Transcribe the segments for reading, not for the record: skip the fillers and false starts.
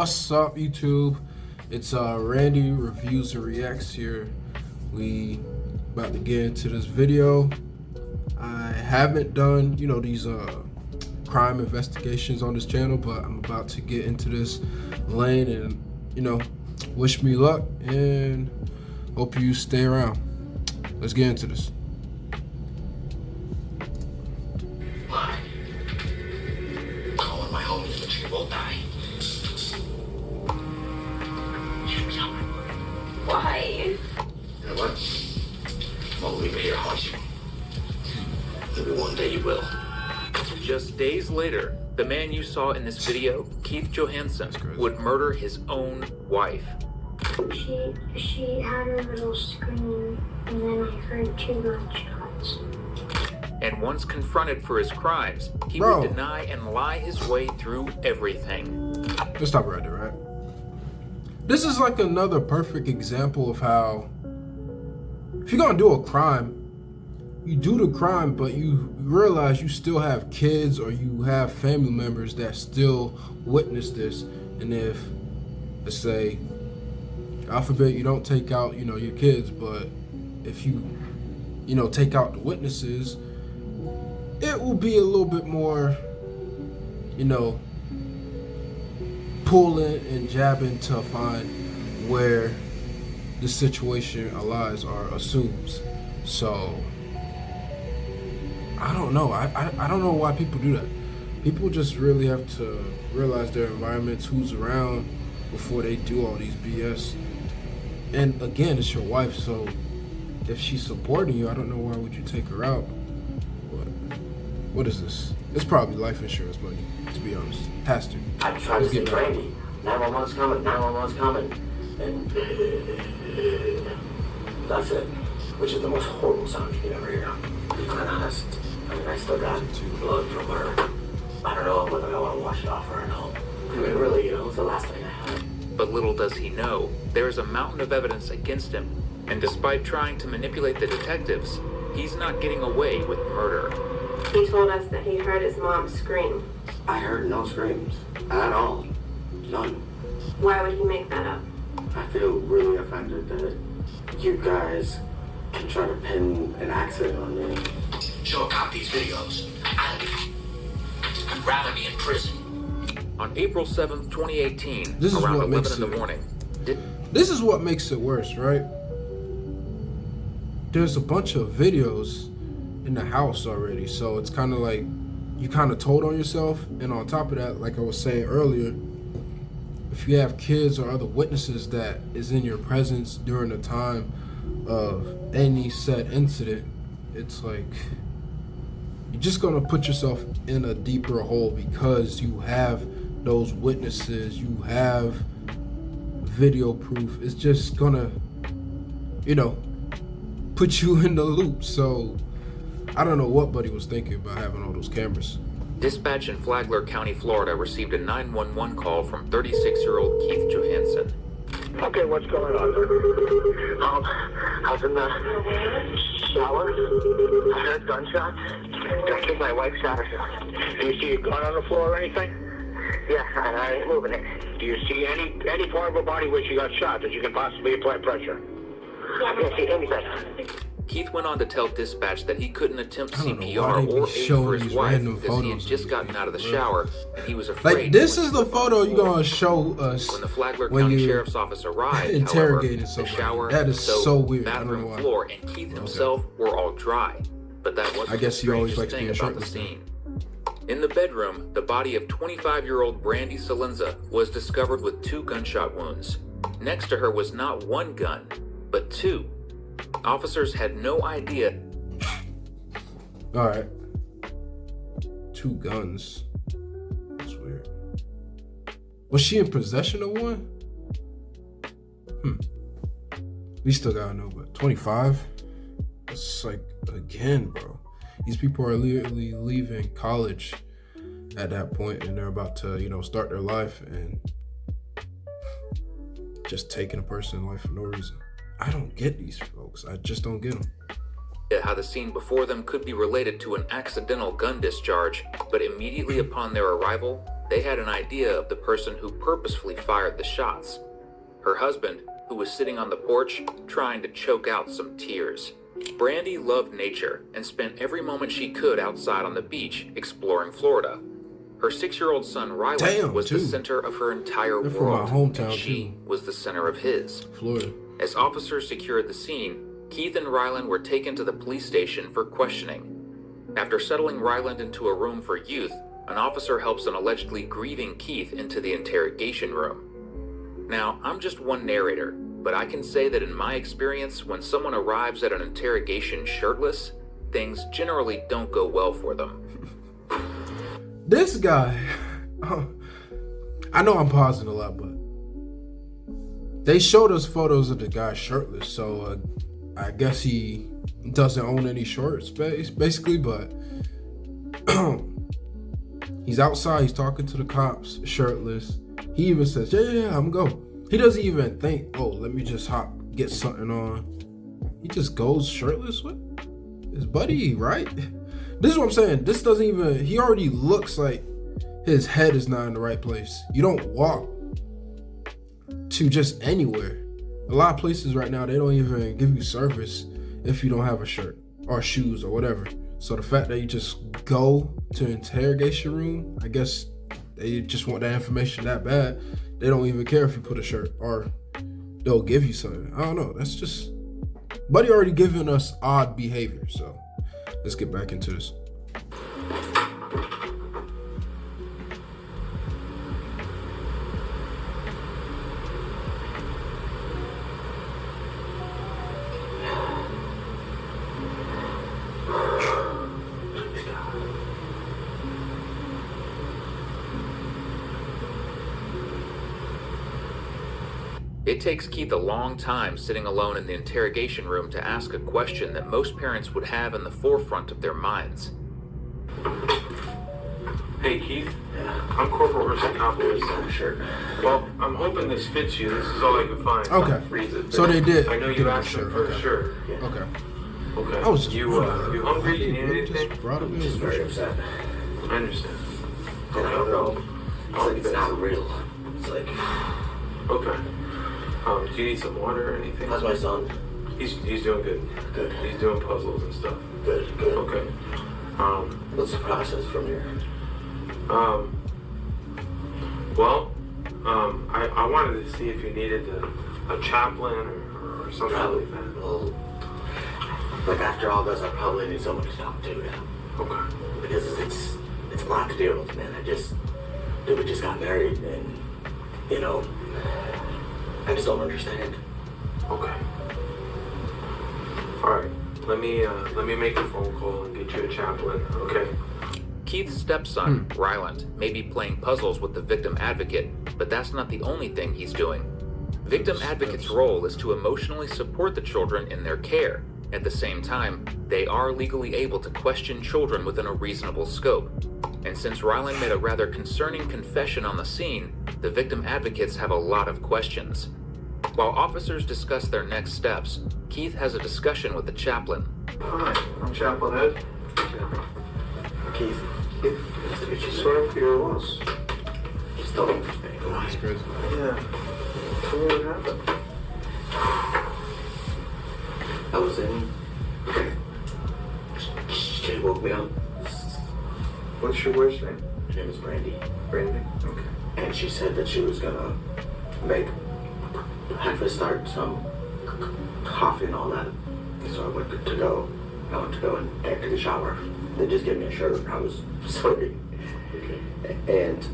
What's up, YouTube? It's Randy Reviews and Reacts here. We about to get into this video. I haven't done, these crime investigations on this channel, but I'm about to get into this lane and, wish me luck and hope you stay around. Let's get into this. Calling my homies, but you will die. Why? You know what? I won't leave it here, haunt you. Maybe one day you will. Just days later, the man you saw in this video, Keith Johansson, would murder his own wife. She had her little scream, and then I heard 2 gunshots. And once confronted for his crimes, he would deny and lie his way through everything. Let's stop right there, right? This is like another perfect example of how if you're gonna do a crime, you do the crime, but you realize you still have kids or you have family members that still witness this. And if, let's say, God forbid, you don't take out, your kids, but if you, take out the witnesses, it will be a little bit more, pulling and jabbing to find where the situation lies or assumes. So I don't know. I don't know why people do that. People just really have to realize their environments, who's around, before they do all these BS. And again, it's your wife, so if she's supporting you, I don't know why would you take her out. But what is this? It's probably life insurance money, to be honest. Has to. I tried to say Randy. 911's coming, 911's coming. And that's it. Which is the most horrible sound you can ever hear. To be quite honest, I still got blood from her. I don't know whether I want to wash it off or not. I mean, really, it's the last thing I had. But little does he know, there is a mountain of evidence against him. And despite trying to manipulate the detectives, he's not getting away with murder. He told us that he heard his mom scream. I heard no screams. At all. None. Why would he make that up? I feel really offended that you guys can try to pin an accident on me. Show a cop these videos. I'd rather be in prison. On April 7th, 2018, This is around what 11 makes in the it- morning, This is what makes it worse, right? There's a bunch of videos in the house already, so it's kind of like you kind of told on yourself. And on top of that, like I was saying earlier, if you have kids or other witnesses that is in your presence during the time of any said incident, it's like you're just gonna put yourself in a deeper hole because you have those witnesses, you have video proof. It's just gonna, put you in the loop. So I don't know what Buddy was thinking about having all those cameras. dispatch in Flagler County, Florida received a 911 call from 36-year-old Keith Johansson. Okay, what's going on? I was in the shower. I heard gunshots. I think my wife shot herself. Do you see a gun on the floor or anything? Yeah, and I ain't moving it. Do you see any part of her body where she got shot that you can possibly apply pressure? I can't see anything. Keith went on to tell dispatch that he couldn't attempt I don't know CPR why they be or aid showing for his these wife random because he had photos just of gotten these out of the people, shower and he was afraid. Like, this when is the photo you're gonna show us When the Flagler when County you're Sheriff's Office arrived, interrogating however, the somebody. shower, That is stove, so weird. I don't know bathroom why. floor, and Keith himself were all dry. But that wasn't I guess the he always strangest likes being thing about the shirtless. scene. In the bedroom, the body of 25-year-old Brandy Salenza was discovered with 2 gunshot wounds. Next to her was not 1 gun, but 2. Officers had no idea. All right. 2 guns. That's weird. Was she in possession of one? We still gotta know, but 25? It's like, again, bro. These people are literally leaving college at that point, and they're about to, start their life, and just taking a person's life for no reason. I don't get these folks. I just don't get them. How the scene before them could be related to an accidental gun discharge, but immediately upon their arrival, they had an idea of the person who purposefully fired the shots. Her husband, who was sitting on the porch trying to choke out some tears. Brandy loved nature and spent every moment she could outside on the beach exploring Florida. Her 6-year-old son Ryland was the center of her entire They're from my world, hometown, and she was the center of his. Florida. As officers secured the scene, Keith and Ryland were taken to the police station for questioning. After settling Ryland into a room for youth, an officer helps an allegedly grieving Keith into the interrogation room. Now, I'm just one narrator, but I can say that in my experience, when someone arrives at an interrogation shirtless, things generally don't go well for them. This guy, I know I'm pausing a lot, but they showed us photos of the guy shirtless, so I guess he doesn't own any shorts, basically, but he's outside, he's talking to the cops, shirtless. He even says, yeah, I'm go. He doesn't even think, oh, let me just get something on. He just goes shirtless with his buddy, right? This is what I'm saying. This doesn't even, he already looks like his head is not in the right place. You don't walk to just anywhere. A lot of places right now, they don't even give you service if you don't have a shirt or shoes or whatever. So the fact that you just go to interrogation room, I guess they just want that information that bad. They don't even care if you put a shirt or they'll give you something. I don't know. That's just, Buddy already given us odd behavior. So let's get back into this. It takes Keith a long time sitting alone in the interrogation room to ask a question that most parents would have in the forefront of their minds. Hey, Keith. I'm Corporal Ursicopoulos. Shirt. Well, I'm hoping this fits you. This is all I could find. Okay. So they did. I know you asked him for a shirt. Okay. Okay. I was just you hungry? You need anything? Just brought him Just in. very upset. I understand. And I don't know. It's like it's not real. It's like, Okay. Do you need some water or anything? how's my son? He's doing good. Good. He's doing puzzles and stuff. Good, good. Okay. What's the process from here? Well, I wanted to see if you needed a chaplain or something like that. Well, like after all this, I probably need someone to talk to. Yeah. Okay. Because it's a lot to deal with, man. We just got married, and you know, I just don't understand. Okay. All right. Let me make a phone call and get you a chaplain. Okay. Keith's stepson, Ryland, may be playing puzzles with the victim advocate, but that's not the only thing he's doing. Victim advocate's role is to emotionally support the children in their care. At the same time, they are legally able to question children within a reasonable scope. And since Ryland made a rather concerning confession on the scene, the victim advocates have a lot of questions. While officers discuss their next steps, Keith has a discussion with the chaplain. Hi, I'm Chaplain Ed. Keith, nice to meet you. Sorry for your loss. Just don't understand. That's crazy. Yeah. So what happened? I was in. She woke me up. What's your wife's name? Her name is Brandy. Brandy? Okay. And she said that she was gonna make breakfast, start some coffee and all that. So I went to go. I went to go and take a shower. They just gave me a shirt. I was sweating. Okay. And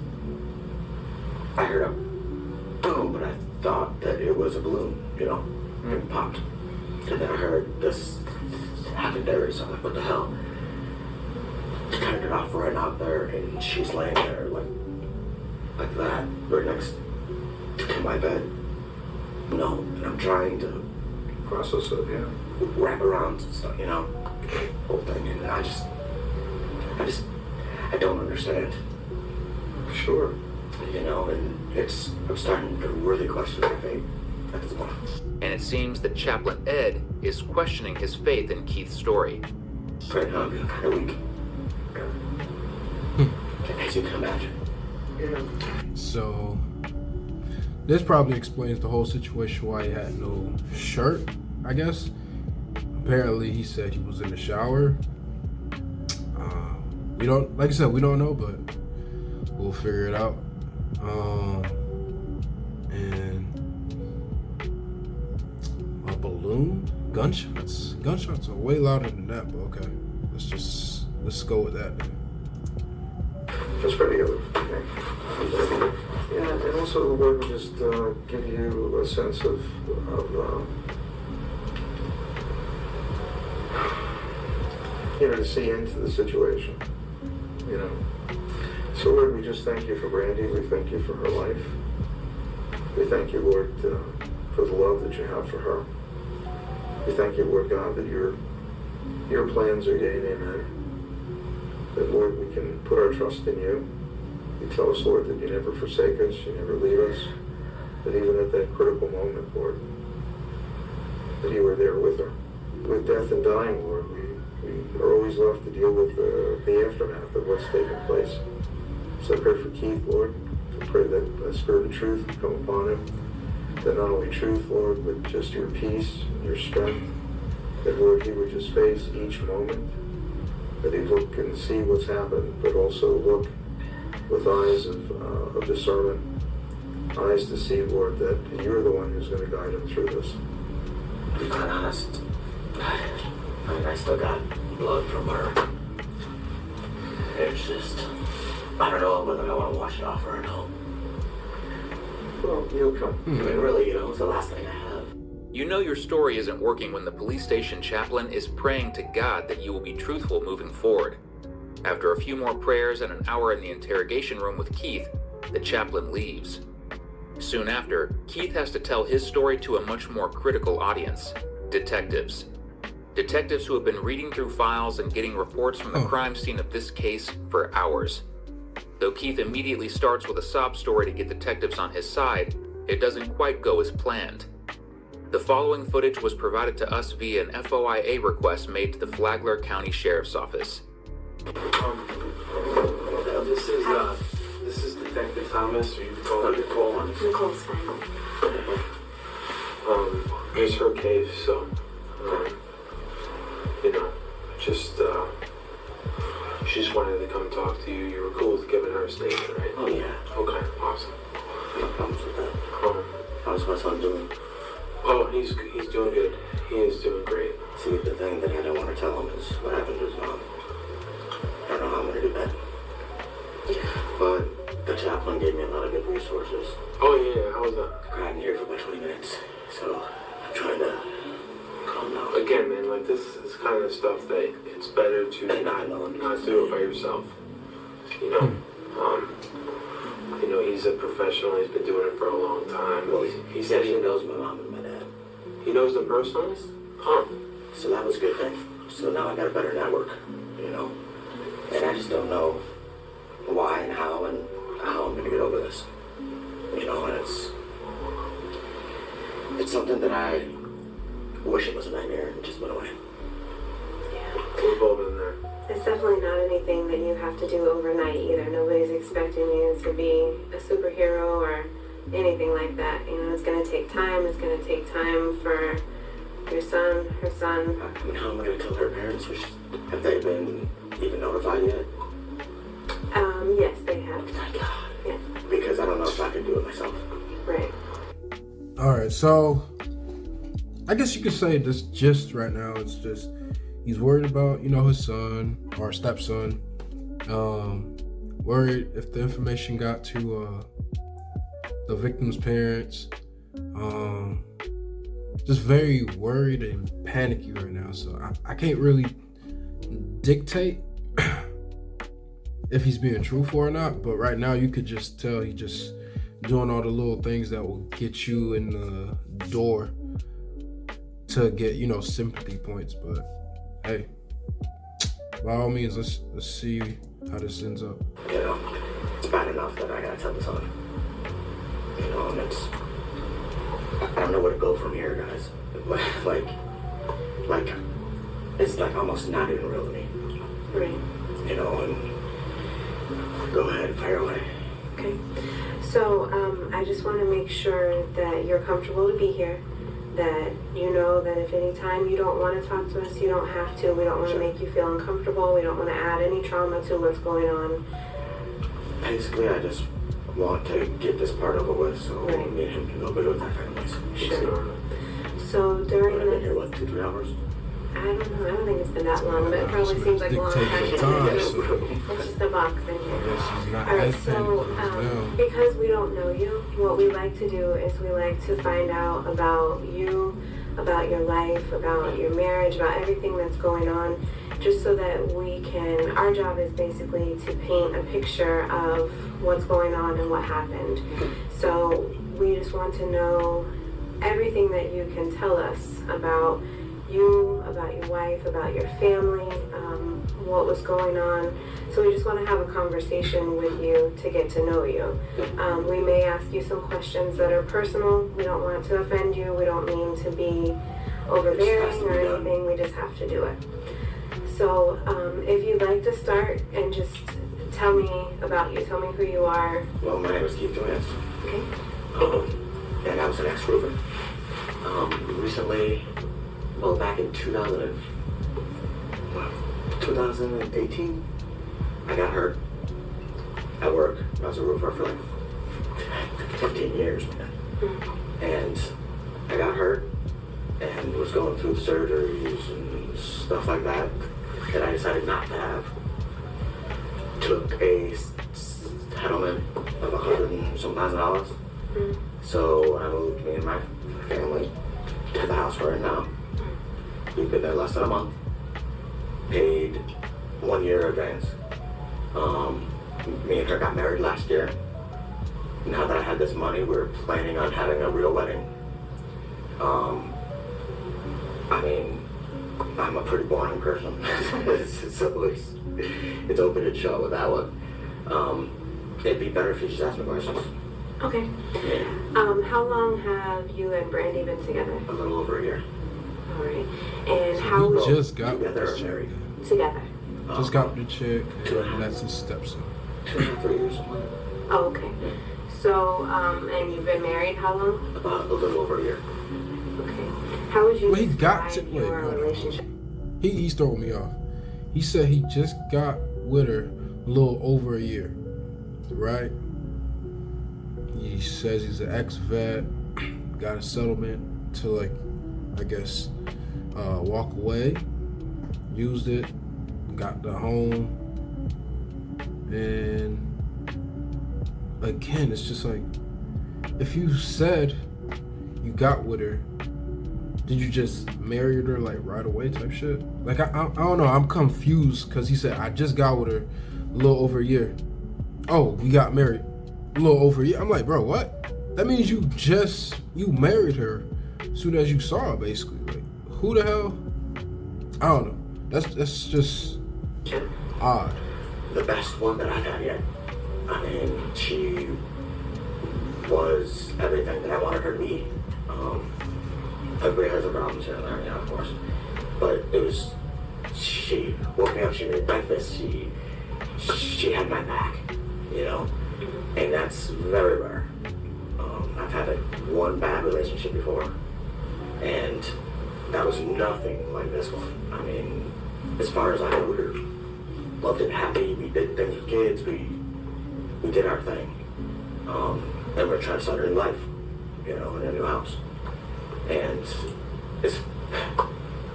I heard a boom, but I thought that it was a balloon, you know, it popped. And then I heard this happened there, so I'm like, what the hell? Turned it off right out there, and she's laying there like that, right next to my bed. No, and I'm trying to Process it, yeah. wrap around stuff, you know, whole thing, and I don't understand, Sure. you know, and I'm starting to really question my faith at this point. And it seems that Chaplain Ed is questioning his faith in Keith's story. Right now I'm feeling kind of weak. As you can imagine. Yeah. So this probably explains the whole situation why he had no shirt, I guess. Apparently he said he was in the shower. We don't, like I said, we don't know, but we'll figure it out. And a balloon? Gunshots? Gunshots are way louder than that, but okay. Let's go with that then. Just pretty good. Okay. Yeah, and also the word would just give you a sense of to see into the situation, So Lord, we just thank you for Brandy. We thank you for her life. We thank you, Lord, for the love that you have for her. We thank you, Lord God, that your plans are yea and amen. That, Lord, we can put our trust in you. You tell us, Lord, that you never forsake us, you never leave us, that even at that critical moment, Lord, that you were there with her. With death and dying, Lord, we are always left to deal with the aftermath of what's taken place. So I pray for Keith, Lord. I pray that the Spirit of truth would come upon him. That not only truth, Lord, but just your peace and your strength. That, Lord, he would just face each moment. That he'd look and see what's happened, but also look with eyes of discernment. Eyes to see, Lord, that you're the one who's going to guide him through this. To be quite honest, I still got blood from her. It's just, I don't know whether I want to wash it off or no. Well, you'll come. I mean, really, it's the last thing I have. You know your story isn't working when the police station chaplain is praying to God that you will be truthful moving forward. After a few more prayers and an hour in the interrogation room with Keith, the chaplain leaves. Soon after, Keith has to tell his story to a much more critical audience, detectives. Detectives who have been reading through files and getting reports from the crime scene of this case for hours. Though Keith immediately starts with a sob story to get detectives on his side, it doesn't quite go as planned. The following footage was provided to us via an FOIA request made to the Flagler County Sheriff's Office. This is Detective Thomas, or you can call her Nicole. Nicole's fine. It's her case, so, she just wanted to come talk to you. You were cool with giving her a statement, right? Oh, yeah. Okay, awesome. No problems with that. How's my son doing? Oh, he's doing good. He is doing great. See, the thing that I don't want to tell him is what happened to his mom. I don't know how I'm going to do that. But the chaplain gave me a lot of good resources. Oh, yeah, how was that? I cried in here for about 20 minutes, so I'm trying to calm down. Again, man, like, this is kind of stuff that it's better to not do it by yourself. He's a professional. He's been doing it for a long time. Well, he said he knows my mom and my dad. He knows them personally? Huh. So that was a good thing. So now I got a better network, And I just don't know why and how I'm going to get over this. And it's something that I wish it was a nightmare and just went away. We've all been there. It's definitely not anything that you have to do overnight either. Nobody's expecting you to be a superhero or anything like that. It's going to take time. It's going to take time for your son, her son. I mean, how am I going to tell her parents? Have they been even notified yet? Yes, they have. Thank God. Yeah. Because I don't know if I can do it myself. Right. All right, so I guess you could say this gist right now. It's just he's worried about, his son or stepson. Worried if the information got to the victim's parents. Just very worried and panicky right now. So I can't really dictate if he's being truthful or not. But right now you could just tell he's just doing all the little things that will get you in the door to get, sympathy points. But hey, by all means, let's see how this ends up. It's bad enough that I gotta tell the son. And I don't know where to go from here, guys. It's like almost not even real to me. Right. And go ahead, fire away. Okay. So I just want to make sure that you're comfortable to be here, that you know that if any time you don't want to talk to us, you don't have to. We don't want to make you feel uncomfortable. We don't want to add any trauma to what's going on. Basically, I just want to get this part over with so Right. me and him can go be with our families. Sure. So during I've been here, this, what, 2-3 hours? I don't know, I don't think it's been that long, but it probably seems like a long Dictate the time. time, so It's just a box in I here. guess she's not All right, as so panicked because we don't know you, what we like to do is we like to find out about you, about your life, about your marriage, about everything that's going on, just so that we can, our job is basically to paint a picture of what's going on and what happened. So we just want to know everything that you can tell us about you, about your wife, about your family, what was going on. So we just want to have a conversation with you to get to know you. We may ask you some questions that are personal. We don't want to offend you. We don't mean to be overbearing or anything. We just have to do it. So if you'd like to start and just tell me about you, tell me who you are. Well, my name is Keith Johannes. Okay. And I was an ex-roofer. Recently, well, back in 2018, I got hurt at work. I was a roofer for like 15 years, man. And I got hurt and was going through surgeries and stuff like that that I decided not to have. Took a settlement of $100,000 and some $1,000. So I moved me and my family to the house we're in now. We've been there less than a month. Paid 1 year advance. Me and her got married last year. Now that I had this money, we're planning on having a real wedding. I mean, I'm a pretty boring person, so it's open and shut with that one. It'd be better if you just ask me questions. Okay. How long have you and Brandy been together? A little over a year. All right. And So how he just got with together this or chick. married? together? Just got with the chick, and that's his stepson. 2.5 years. Oh, okay. So, and you've been married how long? About a little over a year. Okay. How would you Well, he got describe to- wait, your hold on. relationship? He's throwing me off. He said he just got with her a little over a year, right? He says he's an ex-vet, got a settlement to, like, I guess, walk away, used it, got the home, and again, it's just like, if you said you got with her, did you just marry her like right away type shit? Like, I don't know, I'm confused because he said, I just got with her a little over a year. Oh, we got married a little over a year. I'm like, bro, what? That means you married her as soon as you saw her, basically. Like, who the hell? I don't know. That's just odd. The best one that I've had yet. I mean, she was everything that I wanted her to be. Everybody has their problems here and there, yeah, of course. But it was, she woke me up, she made breakfast, she had my back, you know? And that's very rare. I've had one bad relationship before, and that was nothing like this one. I mean, as far as I know, we were loved and happy. We did things with kids. We did our thing. And we're trying to start a new life, you know, in a new house. And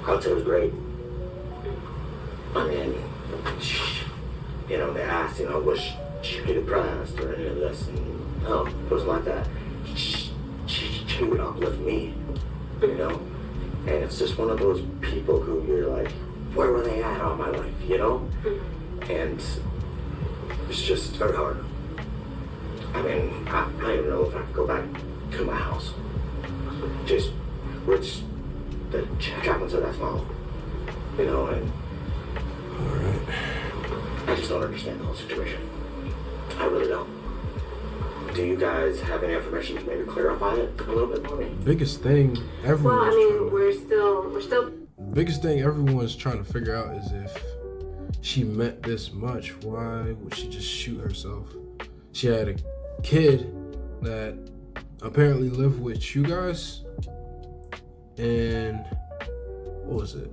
I'll say it was great. I mean, you know, they asked, you know, was she depressed or any of this? And no, it wasn't like that. She would uplift me, you know? And it's just one of those people who you're like, where were they at all my life, you know? And it's just very hard. I mean, I don't even know if I could go back to my house. Just, which the chaplain said that's small, you know, and I just don't understand the whole situation. I really don't. Do you guys have any information to maybe clarify it a little bit for me? Biggest thing everyone's Well, I mean, we're still. biggest thing everyone's trying to figure out is if she meant this much, why would she just shoot herself? She had a kid that apparently lived with you guys, and what was it?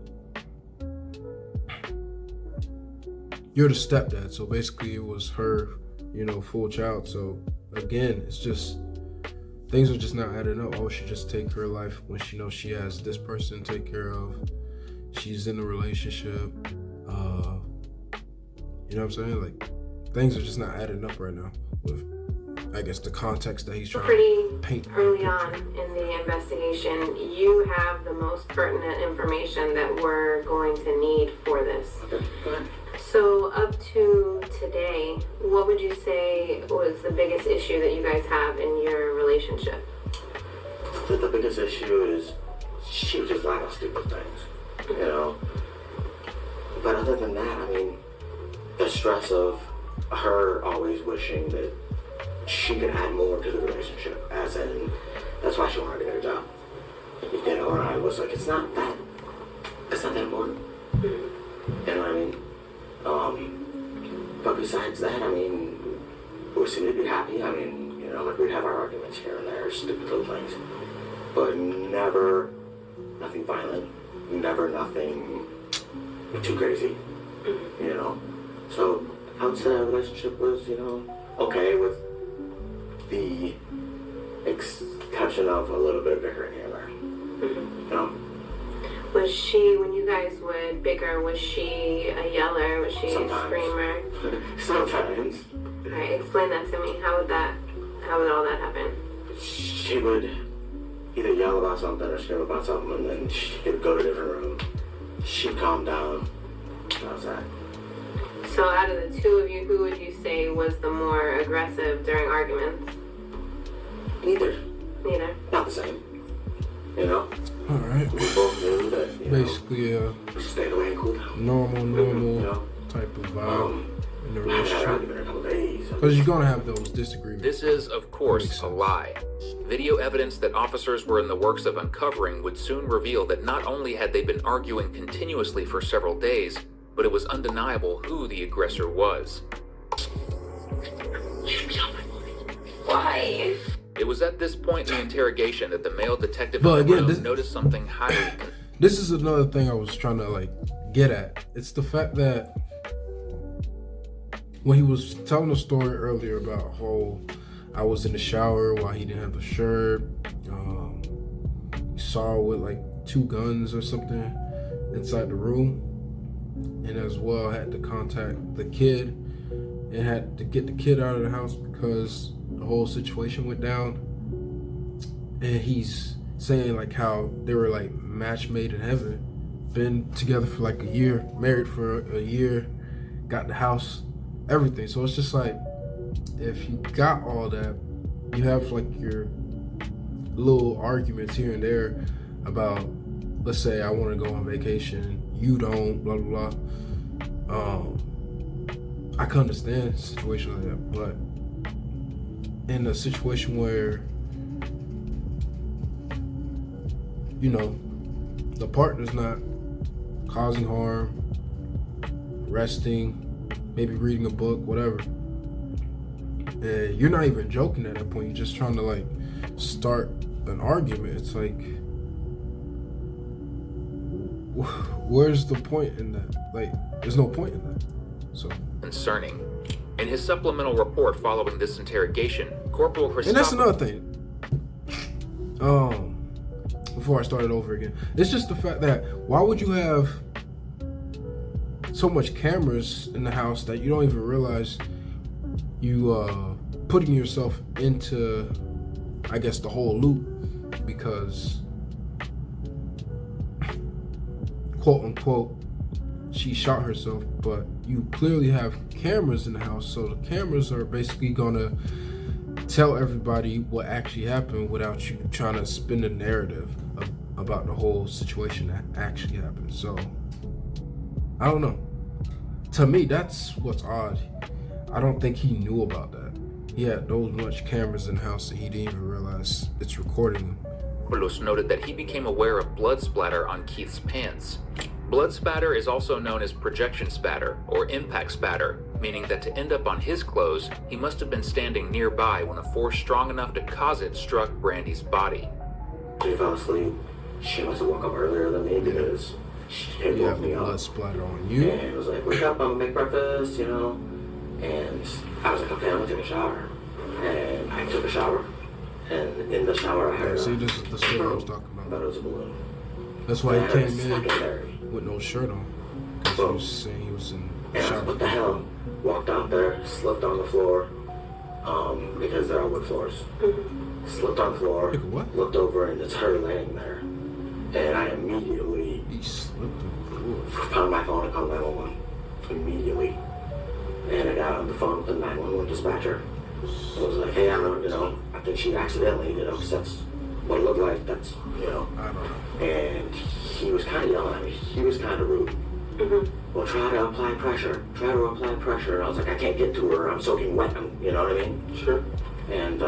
You're the stepdad, so basically it was her, full child. So again, it's just things are just not adding up. Oh, she just take her life when she knows she has this person to take care of. She's in a relationship. You know what I'm saying? Like, things are just not adding up right now with, I guess, the context that he's trying to paint. Early on in the investigation, you have the most pertinent information that we're going to need for this. Okay, go ahead. So up to today, what would you say was the biggest issue that you guys have in your relationship? The biggest issue is she was just lying on stupid things, But other than that, I mean, the stress of her always wishing that she could add more to the relationship, as in, that's why she wanted to get a job. And I was like, it's not that important. You know what I mean? But besides that, I mean, we seem to be happy. I mean, like we'd have our arguments here and there, stupid little things. But never nothing violent, never nothing too crazy, So I would say our relationship was, okay, with the exception of a little bit of bickering here and there. Was she, when you guys would bicker, was she a yeller? Was she a screamer? Sometimes. Alright, explain that to me. How would all that happen? She would either yell about something or scream about something, and then she could go to a different room. She'd calm down. That was that. So out of the two of you, who would you say was the more aggressive during arguments? Neither. Not the same. All right. We both knew that, basically stayed away and cool down. Normal type of vibe in the relationship. Because you're gonna have those disagreements. This is, of course, a lie. Video evidence that officers were in the works of uncovering would soon reveal that not only had they been arguing continuously for several days, but it was undeniable who the aggressor was. Why? It was at this point in the interrogation that the male detective noticed something highly... This is another thing I was trying to get at. It's the fact that when he was telling the story earlier about how I was in the shower while he didn't have the shirt, he saw with 2 guns or something inside the room, and as well had to contact the kid and had to get the kid out of the house because the whole situation went down. And he's saying how they were match made in heaven, been together for a year, married for a year, got the house, everything. So it's just if you got all that, you have your little arguments here and there about, let's say I want to go on vacation, you don't, blah blah blah. I can understand a situation like that, but in a situation where the partner's not causing harm, resting, maybe reading a book, whatever, and you're not even joking at that point, you're just trying to start an argument. It's where's the point in that? There's no point in that. So concerning. In his supplemental report following this interrogation, Corporal Christoph... And that's another thing. Before I started over again, it's just the fact that why would you have so much cameras in the house that you don't even realize you putting yourself into, I guess, the whole loop, because quote unquote she shot herself, but you clearly have cameras in the house, so the cameras are basically gonna tell everybody what actually happened without you trying to spin a narrative about the whole situation that actually happened. So I don't know, to me that's what's odd. I don't think he knew about that. He had those much cameras in the house and he didn't even realize it's recording him. Carlos noted that he became aware of blood splatter on Keith's pants. Blood spatter is also known as projection spatter or impact spatter, meaning that to end up on his clothes, he must have been standing nearby when a force strong enough to cause it struck Brandy's body. She fell asleep. She must have woke up earlier than me because she You woke have me blood up. splatter on you. And it was like, wake up, I'm gonna make breakfast, you know? And I was like, okay, I'm gonna take a shower. And I took a shower. And in the shower, I heard. See, this is the story I was talking I thought about. it was a balloon. That's why he And came it's in secondary. with no shirt on. Because he Boom. was saying he was in the And I was, shower. what the hell? Walked out there, slipped on the floor, because there are wood floors. Slipped on the floor, Like what? looked over, and it's her laying there. And I immediately He slipped on the floor. found my phone and called 911. Immediately. And I got on the phone with the 911 dispatcher. I was like, hey, I don't, you know, I think she accidentally, you know, 'cause that's what it looked like. That's, you know. I don't know. And he was kind of yelling at me. He was kind of rude. Well, try to apply pressure. Try to apply pressure. And I was like, I can't get to her. I'm soaking wet. You know what I mean? Sure. And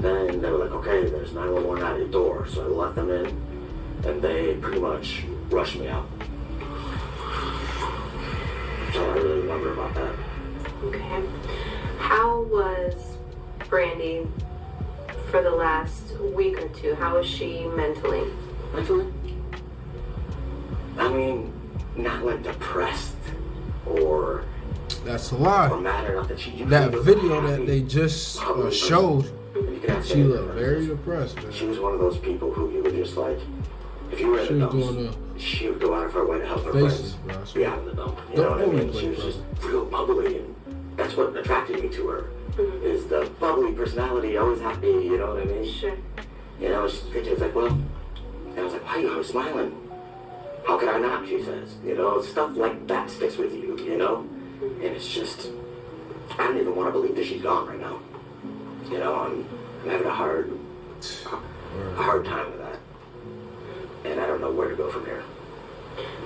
then they were like, okay, there's 911 at your door. So I let them in, and they pretty much rushed me out. So I really remember about that. Okay. How was Brandy for the last week or two? How was she mentally? Mentally? I mean, not like depressed or That's a lie. mad or nothing. She usually That was video happy. that they just Probably showed, You can ask she any of looked her very friends. depressed, man. She was one of those people who you would just like, if you were in She the was dumps, doing she would go out of her way to help her faces, friends bro. I be swear. out of the dump. You Don't know what I only mean? play, She was bro. just real bubbly, and that's what attracted me to her. Is the bubbly personality, always happy. You know what I mean? Sure. You know, she's like, well, and I was like, why are you always smiling? How could I not? She says, you know, stuff like that sticks with you, you know? And it's just, I don't even want to believe that she's gone right now. You know, I'm having a hard time with that. And I don't know where to go from here.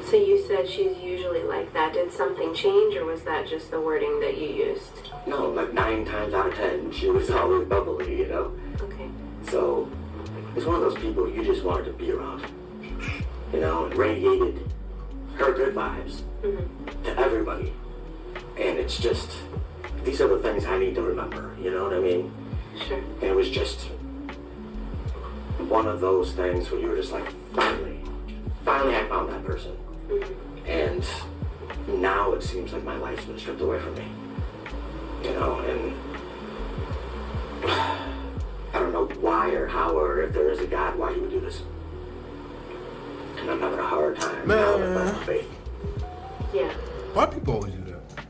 So you said she's usually like that. Did something change, or was that just the wording that you used? No, like 9 times out of 10, she was always bubbly, you know? Okay. So, it's one of those people you just wanted to be around. You know, and radiated her good vibes to everybody. And it's just, these are the things I need to remember, you know what I mean? Sure. And it was just one of those things where you were just like, finally I found that person. And now it seems like my life's been stripped away from me. You know, and I don't know why or how or if there is a God, why he would do this. And I'm having a hard time now with my faith. Yeah. Why do people always do that?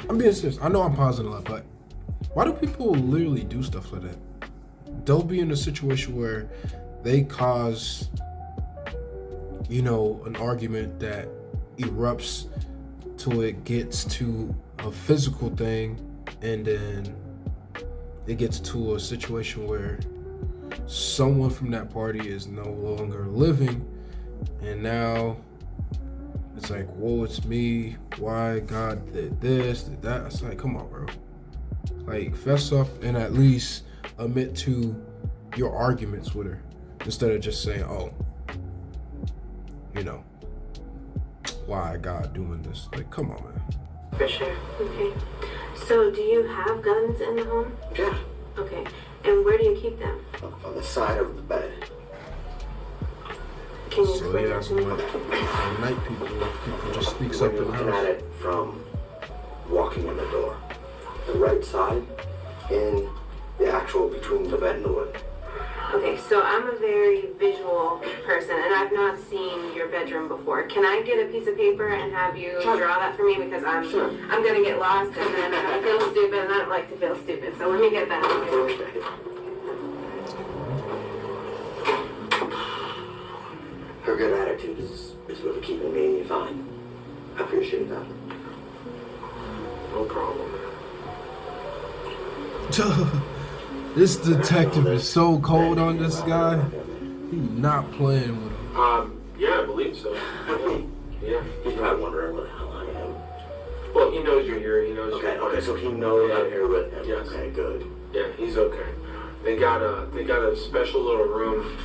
I'm being serious. I know I'm pausing a lot, but why do people literally do stuff like that? They'll be in a situation where they cause, you know, an argument that erupts till it gets to a physical thing, and then it gets to a situation where someone from that party is no longer living, and now it's like, whoa, it's me. Why God did this, did that? It's like, come on, bro. Like, fess up and at least admit to your arguments with her instead of just saying, oh, you know, why God doing this? Like, come on, man. For sure. Okay. So, do you have guns in the home? Yeah, Okay. And where do you keep them? on the side of the bed. Can you So explain yeah, that so to me? like night people just sneaks When up you're in the looking at house. it from walking in the door, the right side in the actual between the bed and the wood. Okay, so I'm a very visual person, and I've not seen your bedroom before. Can I get a piece of paper and have you Sure. draw that for me? Because I'm gonna get lost, and then I'm gonna feel stupid, and I don't like to feel stupid. So let me get that. Okay. Her good attitude is really keeping me fine. I appreciate that. No problem. This detective is so cold on this guy. He not playing with him. Yeah, I believe so. Yeah. He's probably wondering what the hell I am. Well, he knows you're here. He knows Okay, you're okay, so he knows I'm here with him. Yes. Okay, good. Yeah, he's okay. They got a special little room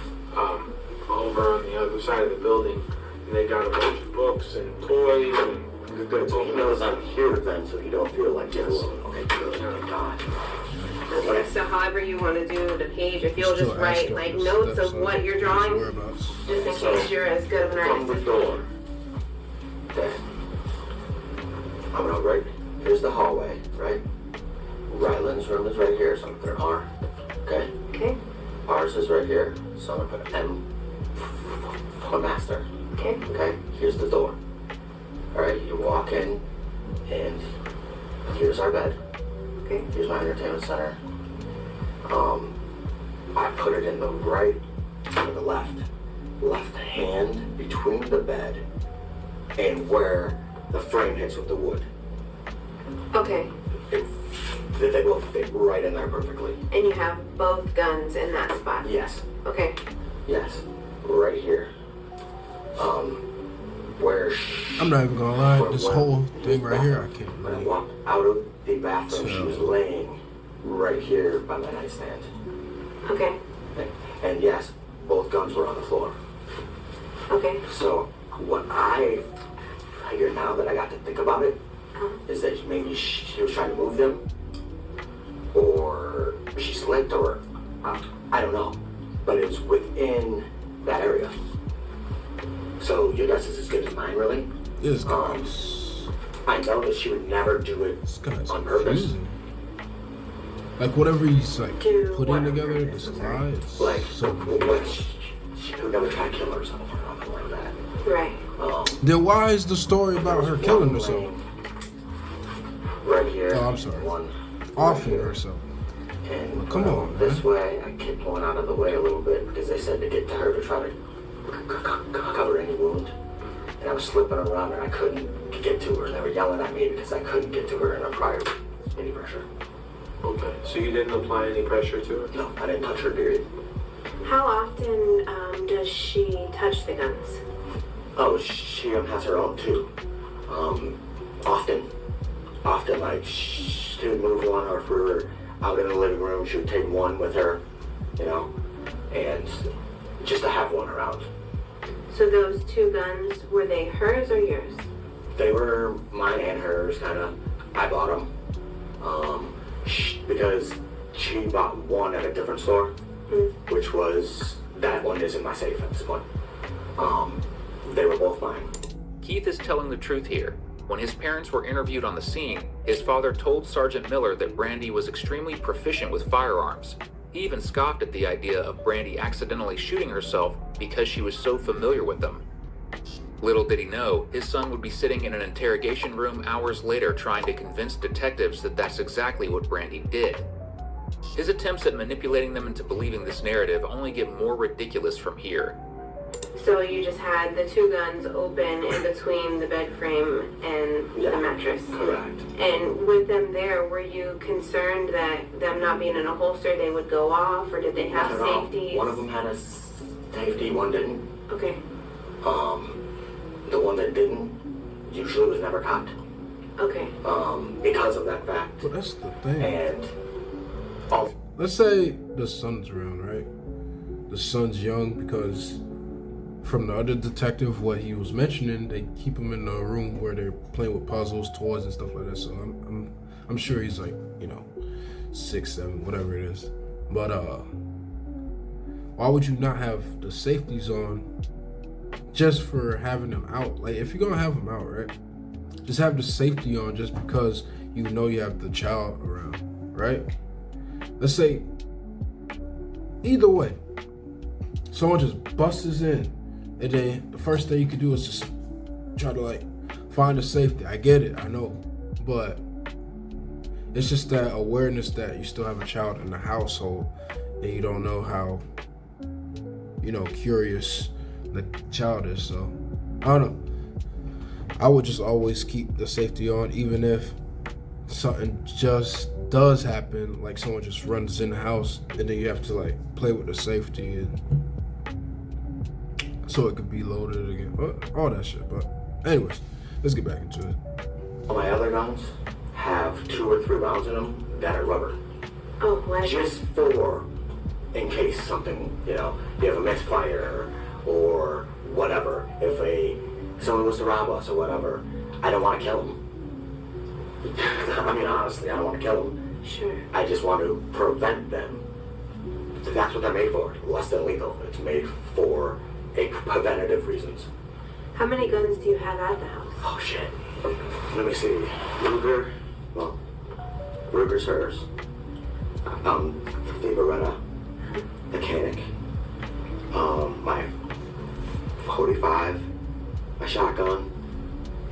over on the other side of the building, and they got a bunch of books and toys and Good, so he knows I'm here then, so you don't feel like you're alone. Okay, good, thank God. Okay, so however you want to do the page, if you'll Still just write asking like for notes steps of on what his you're drawing, whereabouts. just in So, case you're as good of an From the artist. door. Okay. I'm gonna write, here's the hallway, right? Ryland's room is right here, so I'm gonna put an R. Okay? Okay, Ours is right here, so I'm gonna put an M for master. okay, Okay? Here's the door. Alright, you walk in, and here's our bed. okay, Here's my entertainment center. I put it in the right or the left hand between the bed and where the frame hits with the wood. okay. They both fit right in there perfectly. And you have both guns in that spot. Yes, Okay, yes, right here. Where I'm not even gonna lie, this whole thing right here, I can't when I really. walked out of the bathroom, she was laying right here by my nightstand. okay, And yes, both guns were on the floor. okay. So what I figured now that I got to think about it is that maybe she was trying to move them, or she slipped, or I don't know. But it was within that area. So your guess is as good as mine, really. This guy's, I know that she would never do it this guy's on purpose. confusing. Like whatever he's like Do putting what? together, this lie is Like, so like she would never try to kill herself or nothing like that. Right. Then why is the story about her killing herself? Right here. Oh, I'm sorry. One. Offing right here. herself. And Come on, this man. way, I kept pulling out of the way a little bit because they said to get to her to try to cover any wound. And I was slipping around and I couldn't get to her. And they were yelling at me because I couldn't get to her in a prior any pressure. Okay, so you didn't apply any pressure to her? No, I didn't touch her, period. How often does she touch the guns? Oh, she has her own too. Often, like, she would move one, or if we were out in the living room, she would take one with her, you know, and just to have one around. So those two guns, were they hers or yours? They were mine and hers, kind of. I bought them. Because she bought one at a different store, which was, that one is in my safe at this point. They were both mine. Keith is telling the truth here. When his parents were interviewed on the scene, his father told Sergeant Miller that Brandy was extremely proficient with firearms. He even scoffed at the idea of Brandy accidentally shooting herself because she was so familiar with them. Little did he know, his son would be sitting in an interrogation room hours later trying to convince detectives that that's exactly what Brandy did. His attempts at manipulating them into believing this narrative only get more ridiculous from here. So you just had the two guns open in between the bed frame and the mattress. Correct. And with them there, were you concerned that them not being in a holster, they would go off, or did they have Not at all. safeties? One of them had a safety, one didn't. Okay. The one that didn't usually was never caught. Okay. Because of that fact. But that's the thing. And Let's say the son's around, right? The son's young because from the other detective, what he was mentioning, they keep him in a room where they're playing with puzzles, toys, and stuff like that. So I'm sure he's like, 6, 7, whatever it is. But why would you not have the safeties on just for having them out? Like, if you're gonna have them out, right? Just have the safety on just because you know you have the child around, right? Let's say, either way, someone just busts in, and then the first thing you could do is just try to find the safety. I get it, I know, but it's just that awareness that you still have a child in the household, and you don't know how, curious the child is. So I don't know. I would just always keep the safety on, even if something just does happen, like someone just runs in the house, and then you have to play with the safety and so it could be loaded again, all that shit. But anyways, let's get back into it. my other guns have 2 or 3 rounds in them that are rubber. Oh, what? Just for, in case something, you have a misfire or whatever. if someone was to rob us or whatever, I don't want to kill them. I mean, honestly, I don't want to kill them. Sure. I just want to prevent them. That's what they're made for. Less than lethal. It's made for a preventative reasons. How many guns do you have at the house? Oh shit. Let me see. Ruger. Well, Ruger's hers. The Beretta. The Koenig. My 45. My shotgun.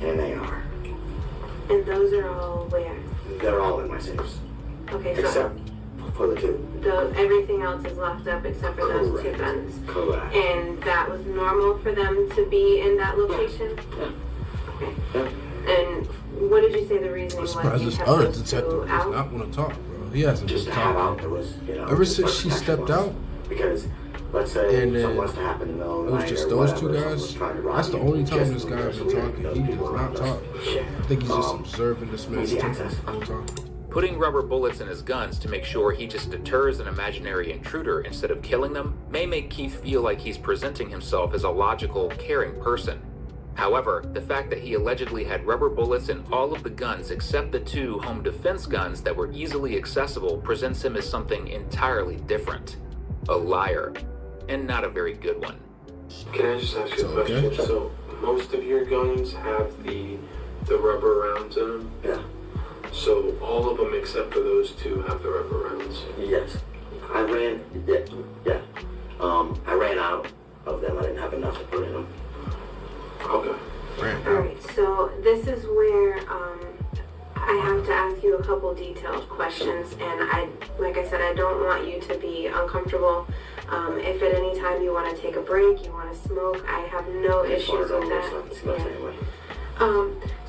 And an AR. And those are all where? They're all in my safes. Okay, so Except for the two. everything else is locked up except for those two guns. Correct. And that was normal for them to be in that location? Yeah. Okay. Yeah. And what did you say the reasoning I'm was? surprised You this kept other those detective two does out? not want to talk, bro. He hasn't Just been to have out, talking. there was, Ever since she stepped out, because let's say and then something was to happen in the middle of it the was night just or those whatever, two someone guys. was trying to rob That's the you, only just time this so guy has been we talking. know He does people not around us. talk. Sure. I think he's just observing this man's Easy temper access. the whole time. Putting rubber bullets in his guns to make sure he just deters an imaginary intruder instead of killing them may make Keith feel like he's presenting himself as a logical, caring person. However, the fact that he allegedly had rubber bullets in all of the guns except the two home defense guns that were easily accessible presents him as something entirely different. A liar. And not a very good one. Can I just ask you a Okay. question? So most of your guns have the rubber rounds in them? Yeah. So all of them except for those two have the rubber rounds? Yes. I ran out of them. I didn't have enough to put in them. Okay. Alright, so this is where I have to ask you a couple detailed questions, and like I said, I don't want you to be uncomfortable. If at any time you want to take a break, you want to smoke, I have no issues with that. Anyway.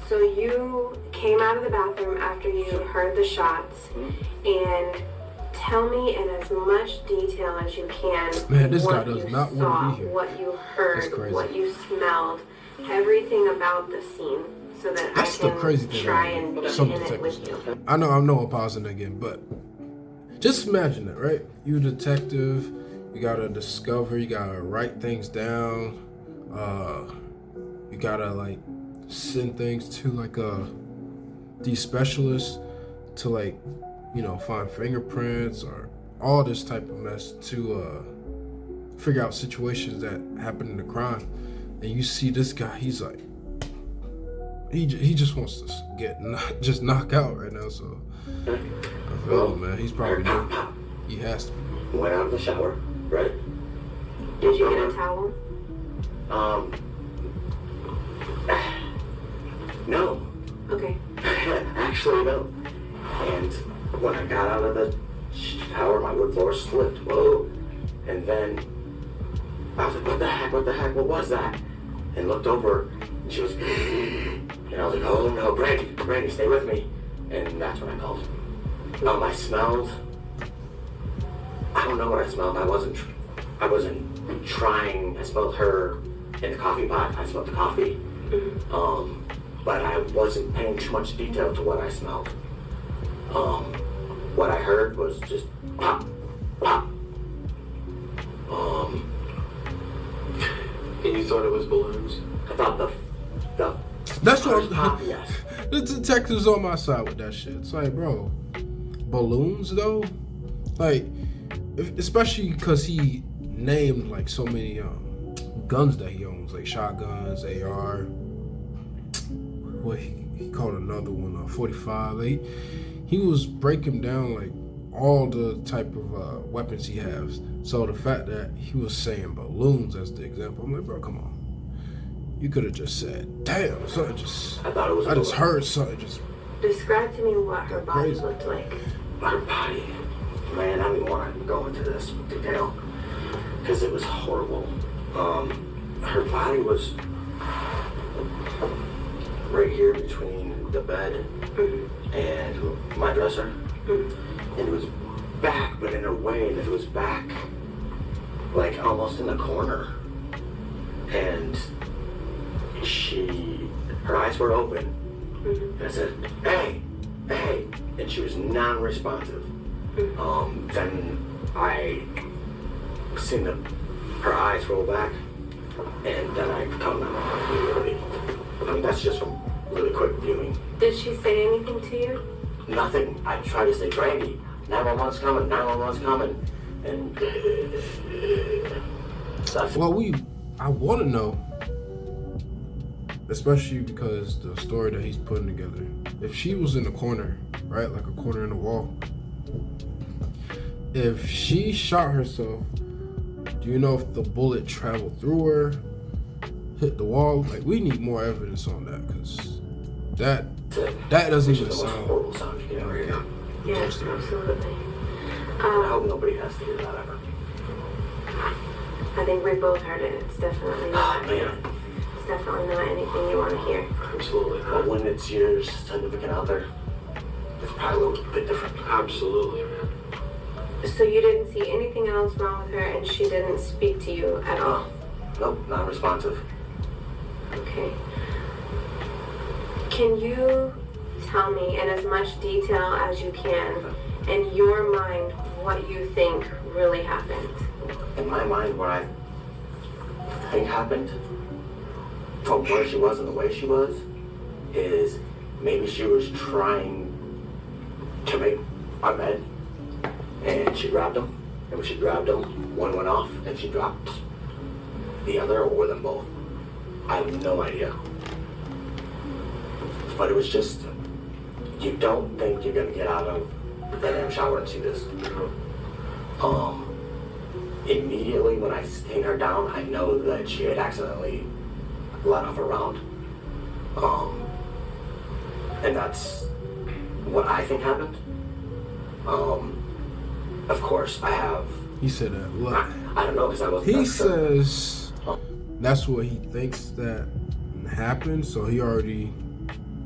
So you came out of the bathroom after you heard the shots, and tell me in as much detail as you can Man, this what guy does you not saw, want to be here. what you That's heard, crazy. what you smelled, everything about the scene, so that That's I the can crazy thing try about and be some in it detectives. with you. I know I'm pausing again, but just imagine it, right? You're a detective, you gotta discover, you gotta write things down, you gotta like send things to like these specialists to like, you know, find fingerprints or all this type of mess to figure out situations that happen in the crime. And you see this guy, he's like, he just wants to get just knock out right now. So I feel him, man. He's probably new. He has to be. Went out of the shower, right? Did you get a towel? No. Okay. Actually, no. And when I got out of the shower, my wood floor slipped. Whoa. And then I was like, what the heck, what was that? And looked over, and she was, and I was like, oh no, Brandy, stay with me. And that's when I called. I smelled, I don't know what I smelled. I wasn't trying. I smelled her in the coffee pot. I smelled the coffee. But I wasn't paying too much detail to what I smelled. What I heard was just pop, pop. And you thought it was balloons? I thought the That's what first pop, yes. the detective's on my side with that shit. It's like, bro, balloons though, like, especially because he named like so many guns that he owns, like shotguns, AR. What he called another one, 45. Like, he was breaking down like all the type of weapons he has. So the fact that he was saying balloons as the example, I'm like, bro, come on. You could have just said, damn, something just. I thought it was. I just heard something just. Describe to me what her Got body crazy. looked like. Her body, man, I don't even want to go into this detail because it was horrible. Her body was right here between the bed and my dresser, and it was back, but in a way that it was back, like almost in the corner, and her eyes were open, and I said, hey, and she was non-responsive. Then I seen her eyes roll back, And then I come immediately. I mean, that's just from really quick viewing. Did she say anything to you? Nothing. I try to say, Brandy, 911's coming, 911's coming. And that's Well, I want to know, especially because the story that he's putting together. If she was in the corner, right, like a corner in the wall, if she shot herself, do you know if the bullet traveled through her, hit the wall? Like, we need more evidence on that, because that doesn't even the most sound. horrible sound you can ever hear. Yes, absolutely. I hope nobody has to hear that ever. I think we both heard it. It's definitely Oh, not. man. It's definitely not anything you want to hear. Absolutely But not. when it's your significant other, it's probably a little bit different. Absolutely, man. So you didn't see anything else wrong with her, and she didn't speak to you at all. Nope, non-responsive. Okay. Can you tell me in as much detail as you can, in your mind, what you think really happened? In my mind, what I think happened, from where she was and the way she was, is maybe she was trying to make our bed, and she grabbed him, and when she grabbed him, one went off, and she dropped the other, or them both. I have no idea. But it was just, you don't think you're gonna get out of the damn shower and see this. Immediately when I seen her down, I know that she had accidentally let off a round. And that's what I think happened. Of course, I have. He said that. Look, I don't know because I wasn't. he that sure. says that's what he thinks that happened, so he already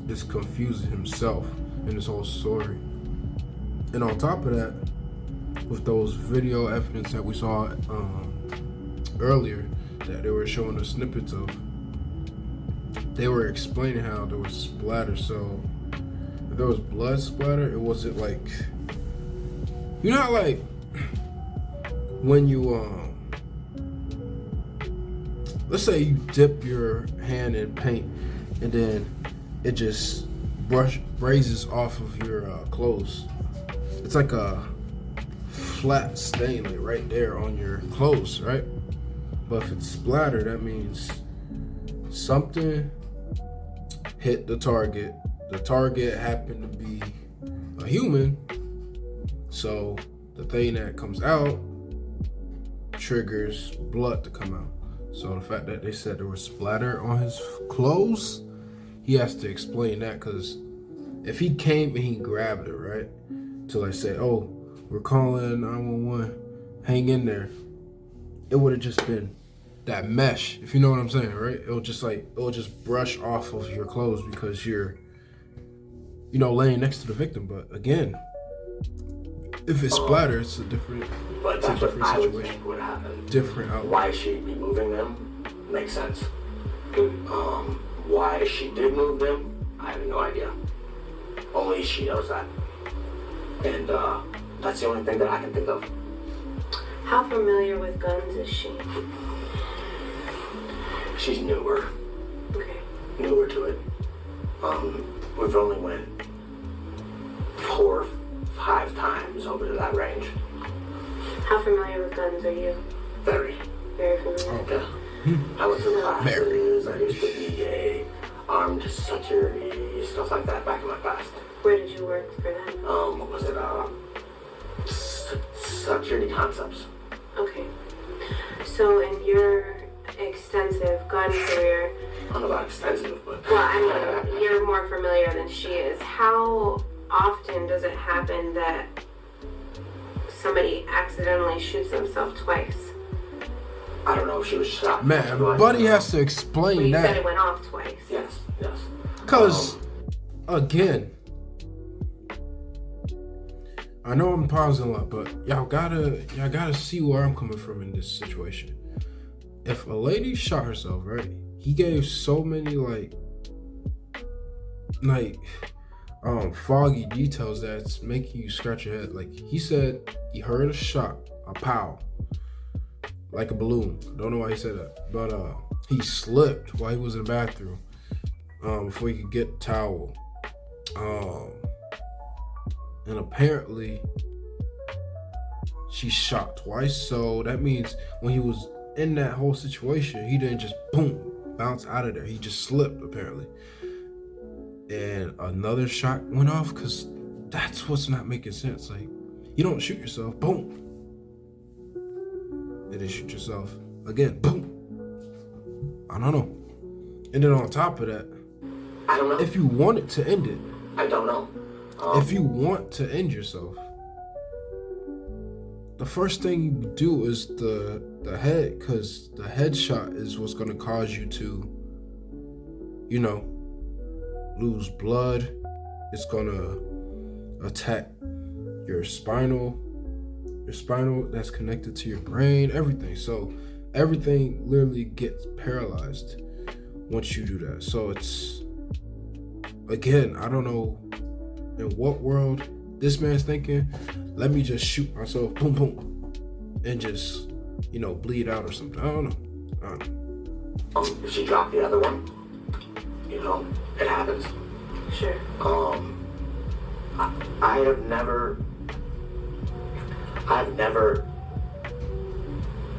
is confusing himself in this whole story. And on top of that, with those video evidence that we saw earlier that they were showing the snippets of, they were explaining how there was splatter. So if there was blood splatter, it wasn't like, you know how like when you let's say you dip your hand in paint and then it just grazes off of your clothes. It's like a flat stain like right there on your clothes, right? But if it's splatter, that means something hit the target. The target happened to be a human, so the thing that comes out triggers blood to come out. So the fact that they said there was splatter on his clothes, he has to explain that, because if he came and he grabbed it, right, to like say, oh, we're calling 911, hang in there, it would have just been that mesh, if you know what I'm saying, right? It'll just brush off of your clothes because you're, you know, laying next to the victim. But again, if it's splatter, it's a different, But it's a that's what different I would situation. think would happen. Different outlook. Why she'd be moving them makes sense. Why she did move them, I have no idea. Only she knows that. And that's the only thing that I can think of. How familiar with guns is she? She's newer. Okay. Newer to it. We've only went 4 or 5 times over to that range. How familiar with guns are you? Very. Very familiar. Yeah. I went through classes, I used to be a armed security, stuff like that back in my past. Where did you work for that? What was it? Security concepts. Okay. So in your extensive gun career, I don't know about extensive, but. well, I mean, you're more familiar than she is. How often does it happen that somebody accidentally shoots themselves twice? I don't know if she was shot. Man, Buddy has to explain Well, you said that. it went off twice. Yes, yes. Because, again, I know I'm pausing a lot, but y'all gotta see where I'm coming from in this situation. If a lady shot herself, right? He gave so many foggy details that's making you scratch your head. Like, he said he heard a shot, a pow. like a balloon. Don't know why he said that, but he slipped while he was in the bathroom before he could get a towel. And apparently she shot twice. So that means when he was in that whole situation, he didn't just boom bounce out of there. He just slipped apparently. And another shot went off, because that's what's not making sense. Like, you don't shoot yourself, boom, and then shoot yourself again, boom. I don't know. And then on top of that, I don't know. if you wanted to end it, I don't know. if you want to end yourself, the first thing you do is the head, because the headshot is what's going to cause you to, lose blood. It's going to attack your spinal that's connected to your brain, everything. So everything literally gets paralyzed once you do that. So it's, again, I don't know in what world this man's thinking, let me just shoot myself, boom, boom, and just, bleed out or something. I don't know. If she dropped the other one, it happens. Sure. I've never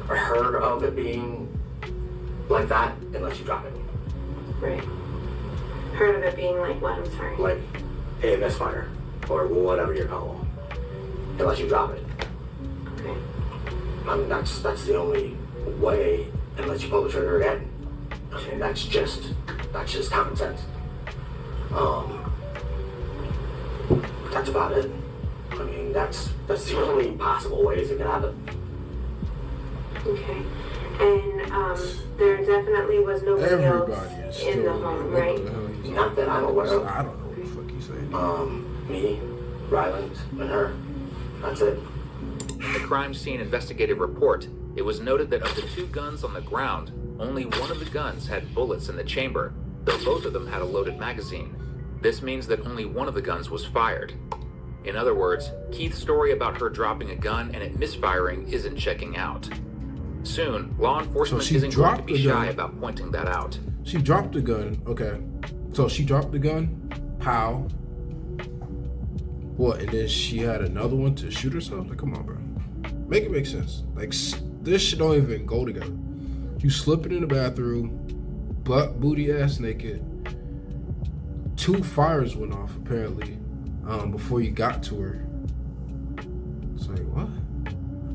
heard of it being like that unless you drop it. Right. Heard of it being like what? I'm sorry. Like a misfire or whatever you call them, unless you drop it. Okay. I mean, that's the only way, unless you pull the trigger again. I mean, that's just common sense. That's about it. I mean, that's the only possible ways it can happen. Okay. And there definitely was nobody Everybody else is in the still, home, what right? the hell he's Not that I'm aware of. I don't know what the fuck he's saying. Me, Ryland, and her. That's it. In the crime scene investigative report, it was noted that of the 2 guns on the ground, only one of the guns had bullets in the chamber, though both of them had a loaded magazine. This means that only one of the guns was fired. In other words, Keith's story about her dropping a gun and it misfiring isn't checking out. Soon, law enforcement isn't going to be shy about pointing that out. She dropped the gun. Okay. So she dropped the gun. Pow. What? And then she had another one to shoot herself? Like, come on, bro. Make it make sense. Like, this shit don't even go together. You slipping in the bathroom, butt booty ass naked. 2 fires went off apparently before you got to her. It's like, what?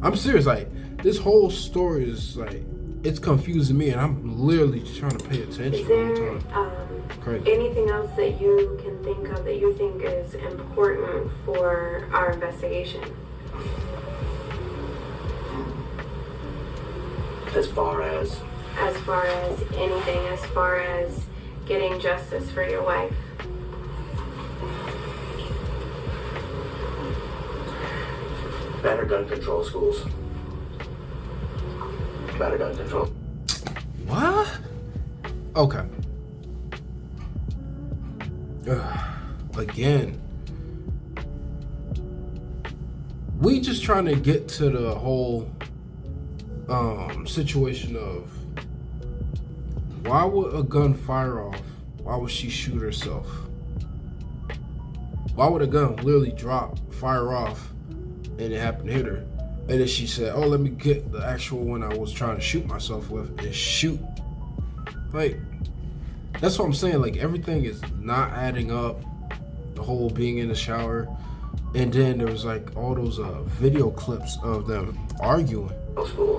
I'm serious. Like, this whole story is like, it's confusing me, and I'm literally trying to pay attention Is all the there time. anything else that you can think of that you think is important for our investigation? As far as anything, as far as getting justice for your wife. better gun control schools. Better gun control. What? Okay. Again, we just trying to get to the whole situation of why would a gun fire off? Why would she shoot herself? Why would a gun literally drop, fire off, and it happened to hit her? And then she said, oh, let me get the actual one I was trying to shoot myself with and shoot. Like, that's what I'm saying. Like, everything is not adding up. The whole being in the shower. And then there was like all those video clips of them arguing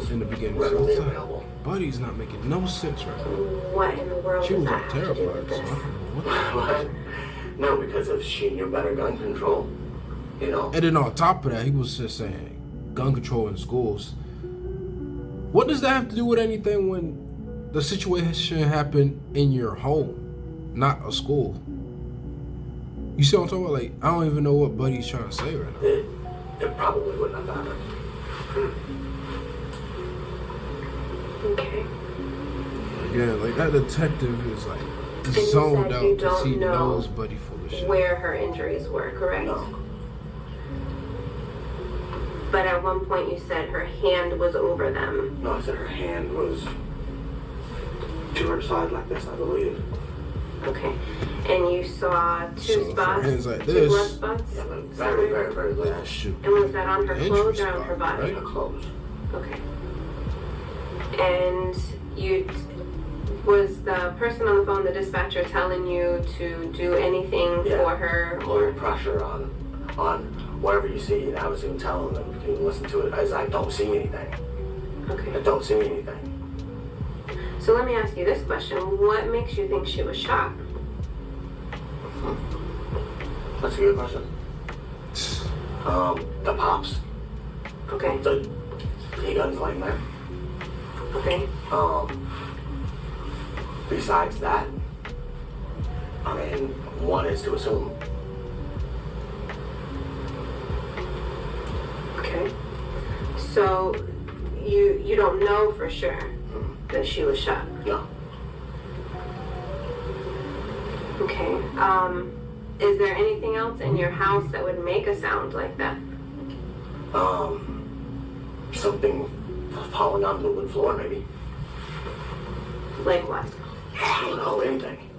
in the beginning. So it's like, Buddy's not making no sense right now. What in the world She was does like that have to do terrified. with So I this? don't know what What? No, because if she knew better gun control, you know. And then on top of that, he was just saying gun control in schools. What does that have to do with anything when the situation happened in your home, not a school? You see what I'm talking about? Like, I don't even know what Buddy's trying to say right now. It probably wouldn't have happened. Okay. Again, like that detective is like And you zoned said you out because he don't know knows Buddy full of shit. where her injuries were, correct? No. But at one point you said her hand was over them. No, I said her hand was to her side like this, I believe. Okay. And you saw two So, spots? hands like two this. blood spots? Yeah, but very, very, very Yeah, little. shoot. And was that on her The clothes entry or on her spot, body? Her clothes. Okay. And was the person on the phone, the dispatcher, telling you to do anything Yeah. for her? More pressure on whatever you see. And I was even telling them, can you listen to it? As I don't see anything. I Okay. don't see anything. So let me ask you this question. What makes you think she was shot? That's a good question. The pops. Okay. The guns laying there. Okay. Besides that, I mean, one is to assume. Okay. So you don't know for sure that she was shot. No. Okay. Is there anything else in your house that would make a sound like that? Something falling onto the wood floor, maybe. Like what? I don't know, anything.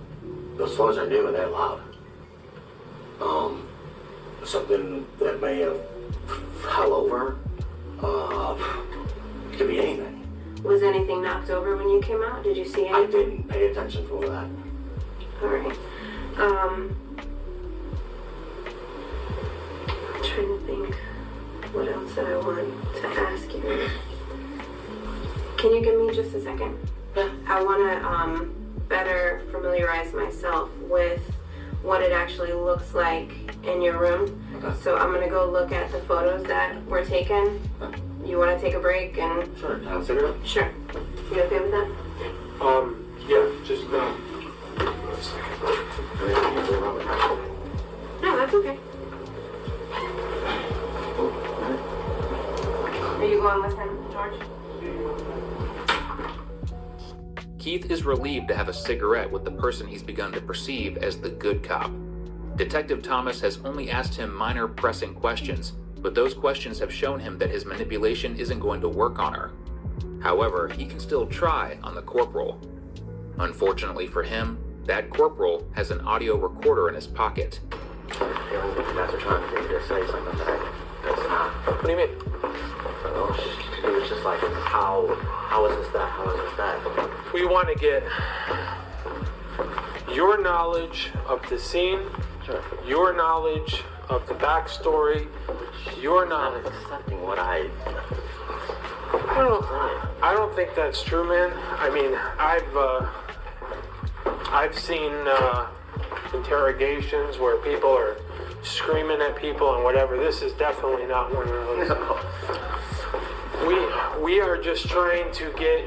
Those floors are new and they're loud. Something that may have fell over. It could be anything. Was anything knocked over when you came out? Did you see I anything? didn't pay attention for that. Alright. I'm trying to think what else that I want to ask you. Can you give me just a second? Yeah. I want to better familiarize myself with what it actually looks like in your room. Okay. So I'm going to go look at the photos that were taken. You want to take a break and... Sure, can I have a cigarette? Sure. You okay with that? Yeah, just No, that's okay. Are you going with him, George? Keith is relieved to have a cigarette with the person he's begun to perceive as the good cop. Detective Thomas has only asked him minor pressing questions, but those questions have shown him that his manipulation isn't going to work on her. However, he can still try on the corporal. Unfortunately for him, that corporal has an audio recorder in his pocket. I have a feeling that you guys are trying to get me to say something that's not. What do you mean? I don't know, it was just like, how is this that? How is this that? We want to get your knowledge of the scene, Sure. your knowledge of the backstory, your Not knowledge. accepting what I I don't think that's true, man. I mean, I've seen interrogations where people are screaming at people and whatever. This is definitely not one of those. We are just trying to get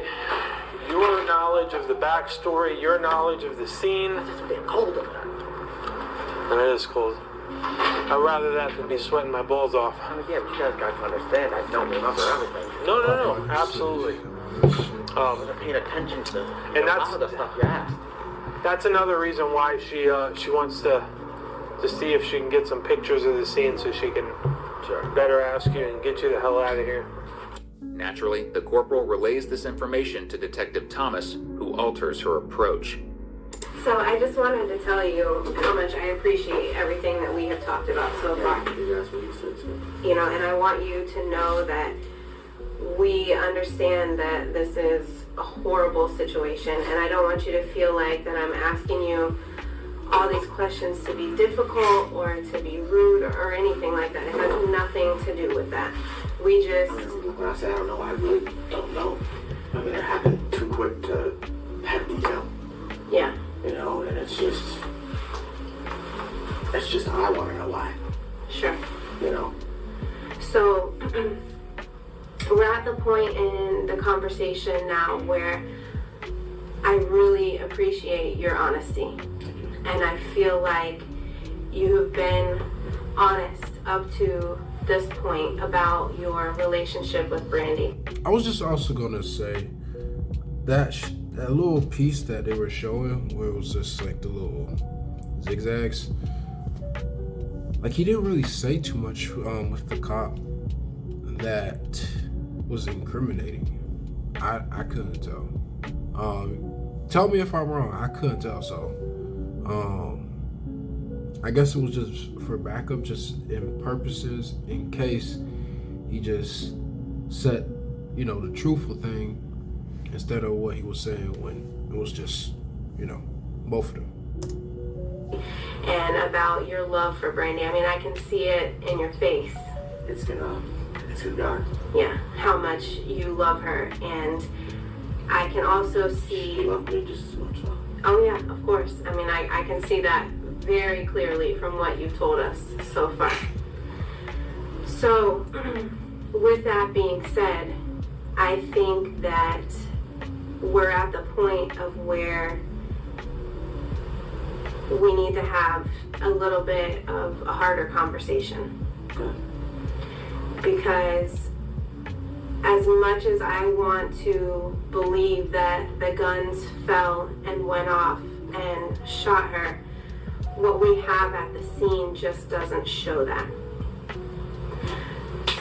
your knowledge of the backstory, your knowledge of the scene. It's getting cold over there. And it is cold. I'd rather that than be sweating my balls off. I mean, yeah, but you guys got to understand, I don't remember everything. No, absolutely. I wasn't paying attention to And a lot that's- of the stuff you asked. That's another reason why she wants to see if she can get some pictures of the scene so she can Sure. better ask you and get you the hell out of here. Naturally, the corporal relays this information to Detective Thomas, who alters her approach. So I just wanted to tell you how much I appreciate everything that we have talked about so far. You guys what you said, too. You know, and I want you to know that we understand that this is a horrible situation, and I don't want you to feel like that I'm asking you all these questions to be difficult or to be rude or anything like that. It has nothing to do with that. We just, When I say I don't know, I really don't know. I mean, it happened too quick to have detail, yeah, you know, and it's just I want to know why, sure. you know. So we're at the point in the conversation now where I really appreciate your honesty. And I feel like you have been honest up to this point about your relationship with Brandy. I was just also gonna say that that little piece that they were showing, where it was just like the little zigzags. Like he didn't really say too much with the cop. that was incriminating. I couldn't tell. Tell me if I'm wrong. I couldn't tell. So, I guess it was just for backup, just in purposes, in case he just said, the truthful thing instead of what he was saying when it was just, both of them. And about your love for Brandy. I mean, I can see it in your face. It's gonna God. Yeah, how much you love her. And I can also see... You love me just as much, though. Oh, yeah, of course. I mean, I can see that very clearly from what you've told us so far. So, with that being said, I think that we're at the point of where we need to have a little bit of a harder conversation. Good. Because as much as I want to believe that the guns fell and went off and shot her, what we have at the scene just doesn't show that.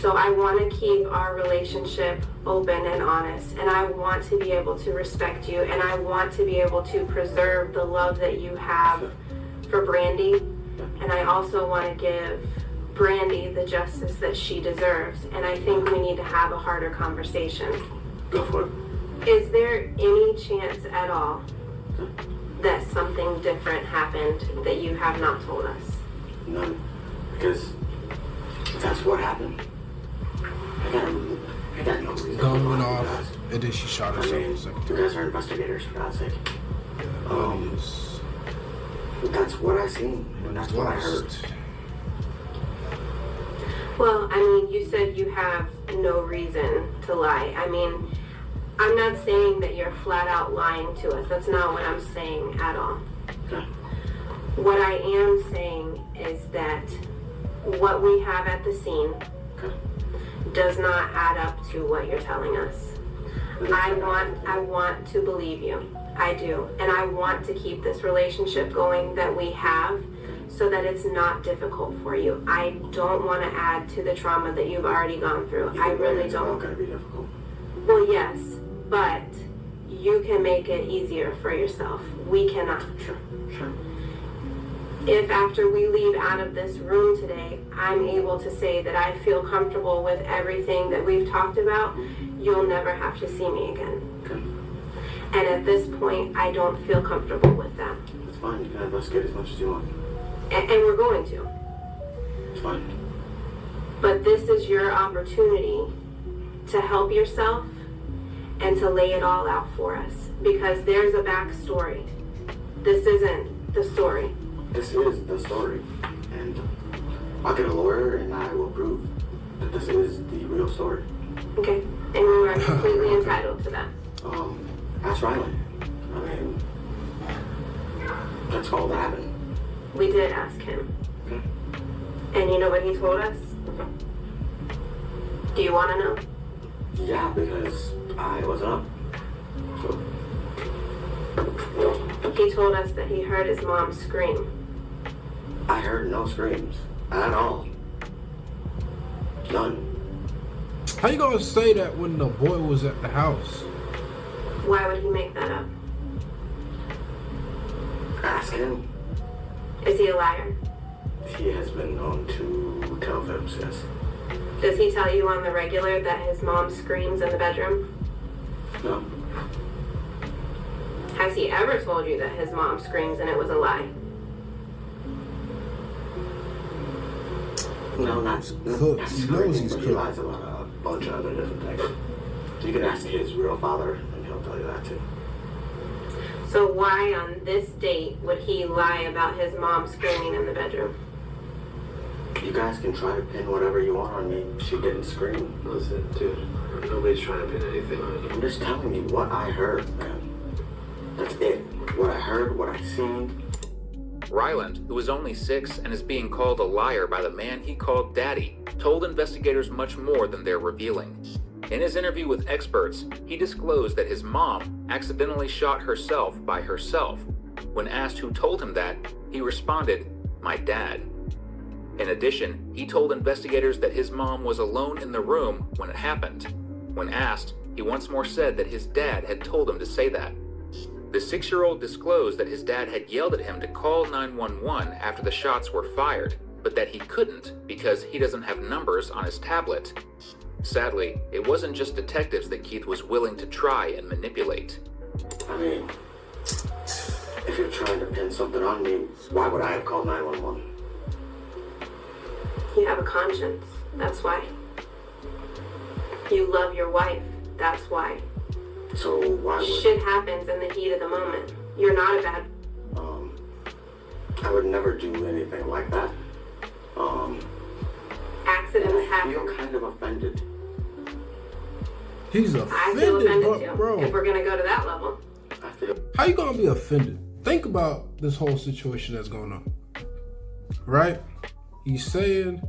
So I want to keep our relationship open and honest, and I want to be able to respect you, and I want to be able to preserve the love that you have for Brandy, and I also want to give Brandy the justice that she deserves, and I think we need to have a harder conversation. Go for it. Is there any chance at all that something different happened that you have not told us? None. Because that's what happened. I got no reason. Gun went off, and then she shot herself a second You time. guys are investigators, for God's sake. Yeah, is That's what I seen, and that's what I heard. Well, I mean, you said you have no reason to lie. I mean, I'm not saying that you're flat out lying to us. That's not what I'm saying at all. Okay. What I am saying is that what we have at the scene Okay. does not add up to what you're telling us. I want to believe you. I do. And I want to keep this relationship going that we have so that it's not difficult for you. I don't want to add to the trauma that you've already gone through. I really It's not don't. gonna be difficult. Well, yes, but you can make it easier for yourself. We cannot. Sure. If after we leave out of this room today, I'm able to say that I feel comfortable with everything that we've talked about, you'll never have to see me again. Okay. And at this point, I don't feel comfortable with that. It's fine. You can investigate as much as you want. And we're going to. It's fine. But this is your opportunity to help yourself and to lay it all out for us. Because there's a backstory. This isn't the story. This is the story. And I'll get a lawyer and I will prove that this is the real story. Okay? And we are completely entitled to that. Ask Riley. I mean, that's all that happened. We did ask him. Okay. And you know what he told us? Do you want to know? Yeah, because I wasn't up. So, He told us that he heard his mom scream. I heard no screams at all. None. How you gonna say that when the boy was at the house? Why would he make that up? Ask him. Is he a liar? He has been known to tell fibs, yes. Does he tell you on the regular that his mom screams in the bedroom? No. Has he ever told you that his mom screams and it was a lie? No, not Cooked. He knows he's but he cooked. lies about a bunch of other different things. You can ask his real father, and he'll tell you that too. So why on this date would he lie about his mom screaming in the bedroom? You guys can try to pin whatever you want on me. She didn't scream. Listen, dude, nobody's trying to pin anything on you. I'm just telling you what I heard, man. That's it. What I heard, what I seen. Ryland, who is only 6 and is being called a liar by the man he called Daddy, told investigators much more than they're revealing. In his interview with experts, he disclosed that his mom accidentally shot herself by herself. When asked who told him that, he responded, "My dad." In addition, he told investigators that his mom was alone in the room when it happened. When asked, he once more said that his dad had told him to say that. The 6-year-old disclosed that his dad had yelled at him to call 911 after the shots were fired, but that he couldn't because he doesn't have numbers on his tablet. Sadly, it wasn't just detectives that Keith was willing to try and manipulate. I mean, if you're trying to pin something on me, why would I have called 911? You have a conscience, that's why. You love your wife, that's why. So why would... Shit happens in the heat of the moment. You're not a bad... I would never do anything like that. Accidents I happen. feel kind of offended. He's I feel offended, offended too, bro. if we're gonna go to that level. I feel... How you gonna be offended? Think about this whole situation that's going on. Right? He's saying,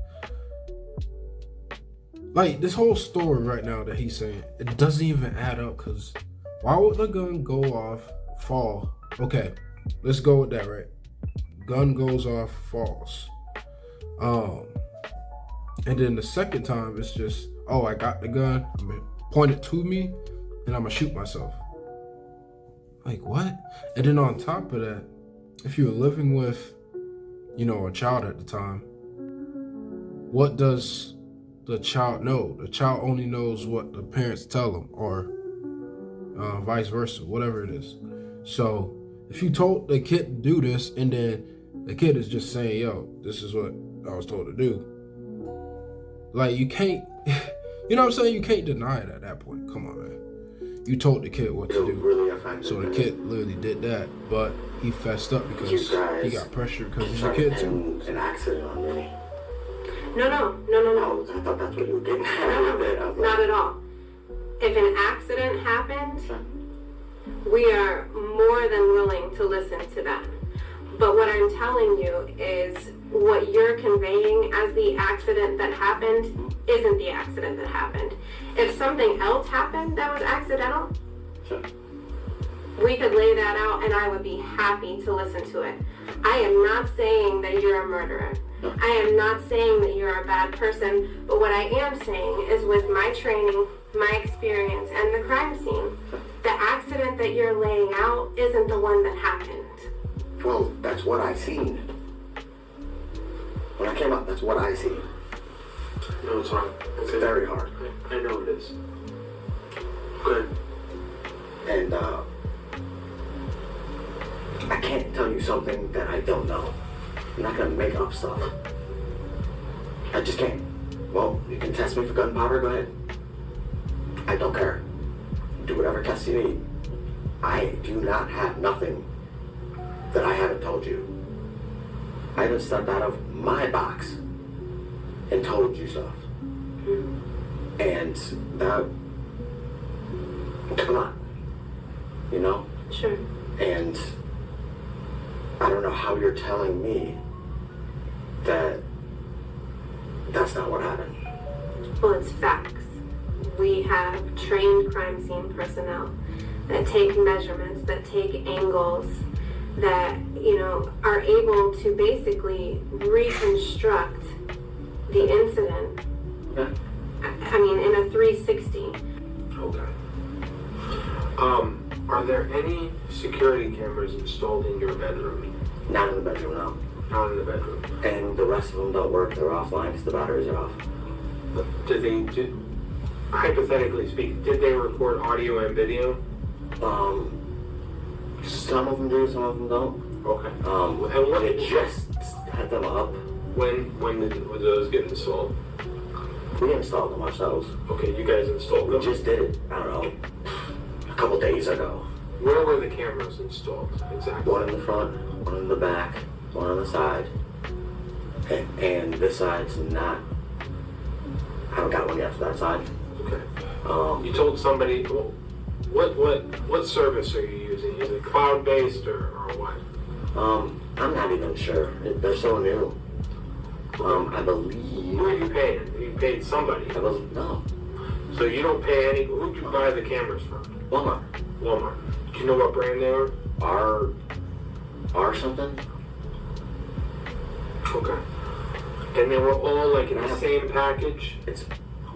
like, this whole story right now that he's saying, it doesn't even add up, because why would the gun go off, fall? Okay, let's go with that, right? Gun goes off, falls. And then the second time, it's just, oh, I got the gun, I'm gonna point it to me, and I'm gonna shoot myself. Like, what? And then on top of that, if you're living with, you know, a child at the time, what does the child know? The child only knows what the parents tell them, or vice versa, whatever it is. So if you told the kid to do this, and then the kid is just saying, yo, this is what I was told to do. Like, you can't, you know what I'm saying? You can't deny it at that point. Come on, man. You told the kid what to do. Really offended, So the kid literally did that, but he fessed up because he got pressured because he's a tried kid to too. pin an accident on me. No. Oh, I thought that's what you were getting at. Not at all. If an accident happened, we are more than willing to listen to that. But what I'm telling you is what you're conveying as the accident that happened isn't the accident that happened. If something else happened that was accidental, we could lay that out and I would be happy to listen to it. I am not saying that you're a murderer. I am not saying that you're a bad person, but what I am saying is with my training, my experience, and the crime scene, the accident that you're laying out isn't the one that happened. Well, that's what I seen. When I came up, that's what I seen. No, it's hard. It's very hard. I know it is. Good. And, I can't tell you something that I don't know. I'm not gonna make up stuff. I just can't. Well, you can test me for gunpowder, go ahead. I don't care. Do whatever test you need. I do not have nothing that I haven't told you. I haven't stepped out of my box and told you stuff. And, come on. You know? Sure. And I don't know how you're telling me that that's not what happened. Well, it's facts. We have trained crime scene personnel that take measurements, that take angles, that, you know, are able to basically reconstruct the incident. Okay. I mean, in a 360. Okay. Are there any security cameras installed in your bedroom? Not in the bedroom, no. Not in the bedroom. And the rest of them don't work. They're offline because the batteries are off. Hypothetically speaking, did they record audio and video? Some of them do, some of them don't. Okay. And what they just had them up. When did those get installed? We installed them ourselves. Okay, you guys installed We them? just did it, I don't know, a couple days ago. Where were the cameras installed exactly? One in the front, one in the back, one on the side. And this side's not, I haven't got one yet for that side. Okay. You told somebody, what service are you using? Is it cloud-based or what? I'm not even sure. They're so new. I believe. Who are you paying? You paid somebody. No. So you don't pay any. Who'd you buy the cameras from? Walmart. Walmart. Do you know what brand they were? R something? Okay. And they were all like in the same package? It's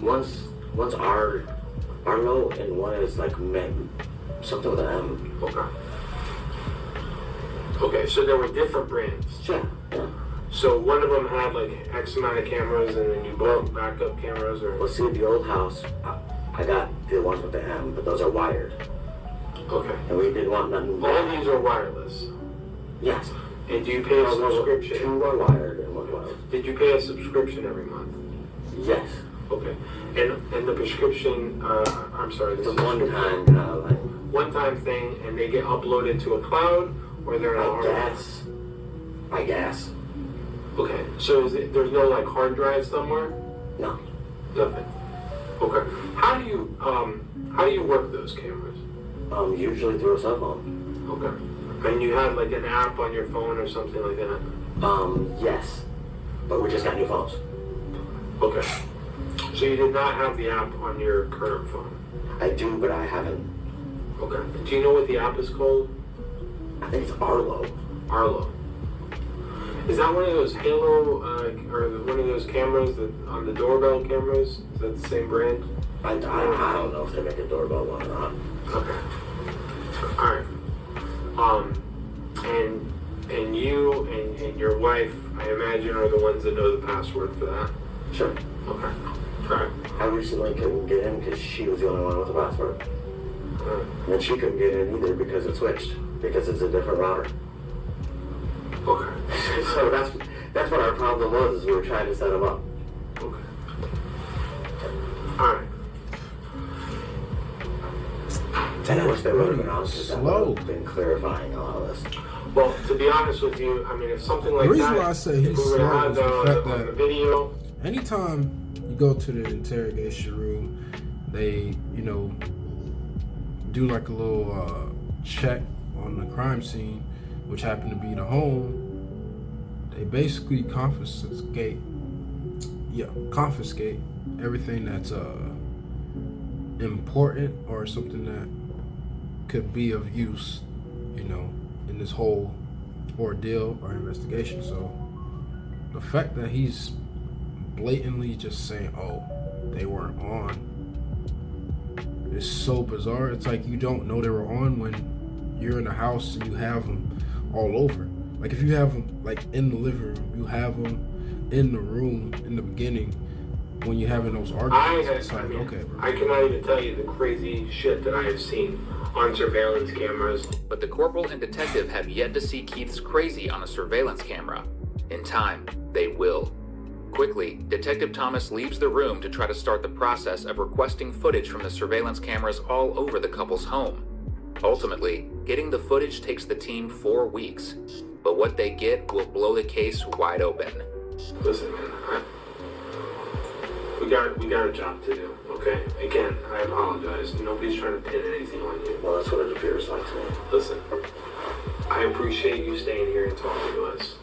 one's Arlo and one is like Men. Something with an M. Okay. Okay, so there were different brands. Yeah. So one of them had like X amount of cameras, and then you bought backup cameras, or? Well, see, at the old house, I got the ones with the M, but those are wired. Okay. And we didn't want nothing. All of these are wireless. Yes. And do you pay a subscription? Two are wired and one wireless. Did you pay a subscription every month? Yes. Okay. And the prescription, I'm sorry, It's this a is one-time like. one-time thing, and they get uploaded to a cloud, or they're in a hard drive? I guess. Okay. So there's no like hard drive somewhere? No. Nothing. Okay. How do you work those cameras? Usually through a cell phone. Okay. And you have like an app on your phone or something like that? Yes. But we just got new phones. Okay. So you did not have the app on your current phone? I do, but I haven't. Okay. Do you know what the app is called? I think it's Arlo. Arlo. Is that one of those Halo, or one of those cameras that on the doorbell cameras? Is that the same brand? I don't know if they make a doorbell one or not. Okay. All right. And you and your wife, I imagine, are the ones that know the password for that. Sure. Okay. All right. I recently couldn't get in because she was the only one with the password. All right. And then she couldn't get in either because it switched. Because it's a different router. Okay. So that's what our problem was, is we were trying to set them up. Okay. All right. And I wish they would have been honest, because that would Slow. have been clarifying all of this. Well, to be honest with you, I mean, if something like The reason that, why I say if he's we were to slow have is that the on fact the that video, anytime you go to the interrogation room, they, do like a little check on the crime scene, which happened to be the home. They basically confiscate everything that's important or something that could be of use, in this whole ordeal or investigation. So the fact that he's blatantly just saying, "Oh, they weren't on," is so bizarre. It's like you don't know they were on when you're in the house and you have them all over. Like if you have them like in the living room, you have them in the room in the beginning when you're having those arguments. It's like, okay, bro. I cannot even tell you the crazy shit that I have seen on surveillance cameras. But the corporal and detective have yet to see Keith's crazy on a surveillance camera. In time, they will. Quickly, Detective Thomas leaves the room to try to start the process of requesting footage from the surveillance cameras all over the couple's home. Ultimately, getting the footage takes the team 4 weeks, but what they get will blow the case wide open. Listen, man, we got a job to do, okay? Again, I apologize. Nobody's trying to pin anything on you. Well, that's what it appears like to me. Listen, I appreciate you staying here and talking to us.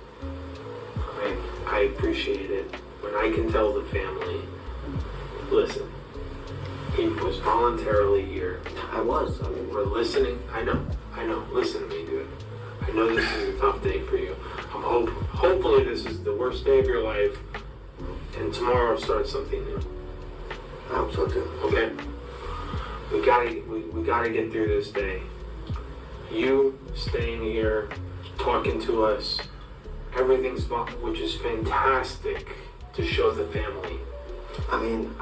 I appreciate it. When I can tell the family, listen, he was voluntarily here. I was. I mean, We're listening. I know. Listen to me, dude. I know this is a tough day for you. Hopefully this is the worst day of your life, and tomorrow starts something new. I hope so too. Okay? We gotta get through this day. You staying here, talking to us, everything's fine, which is fantastic to show the family. I mean,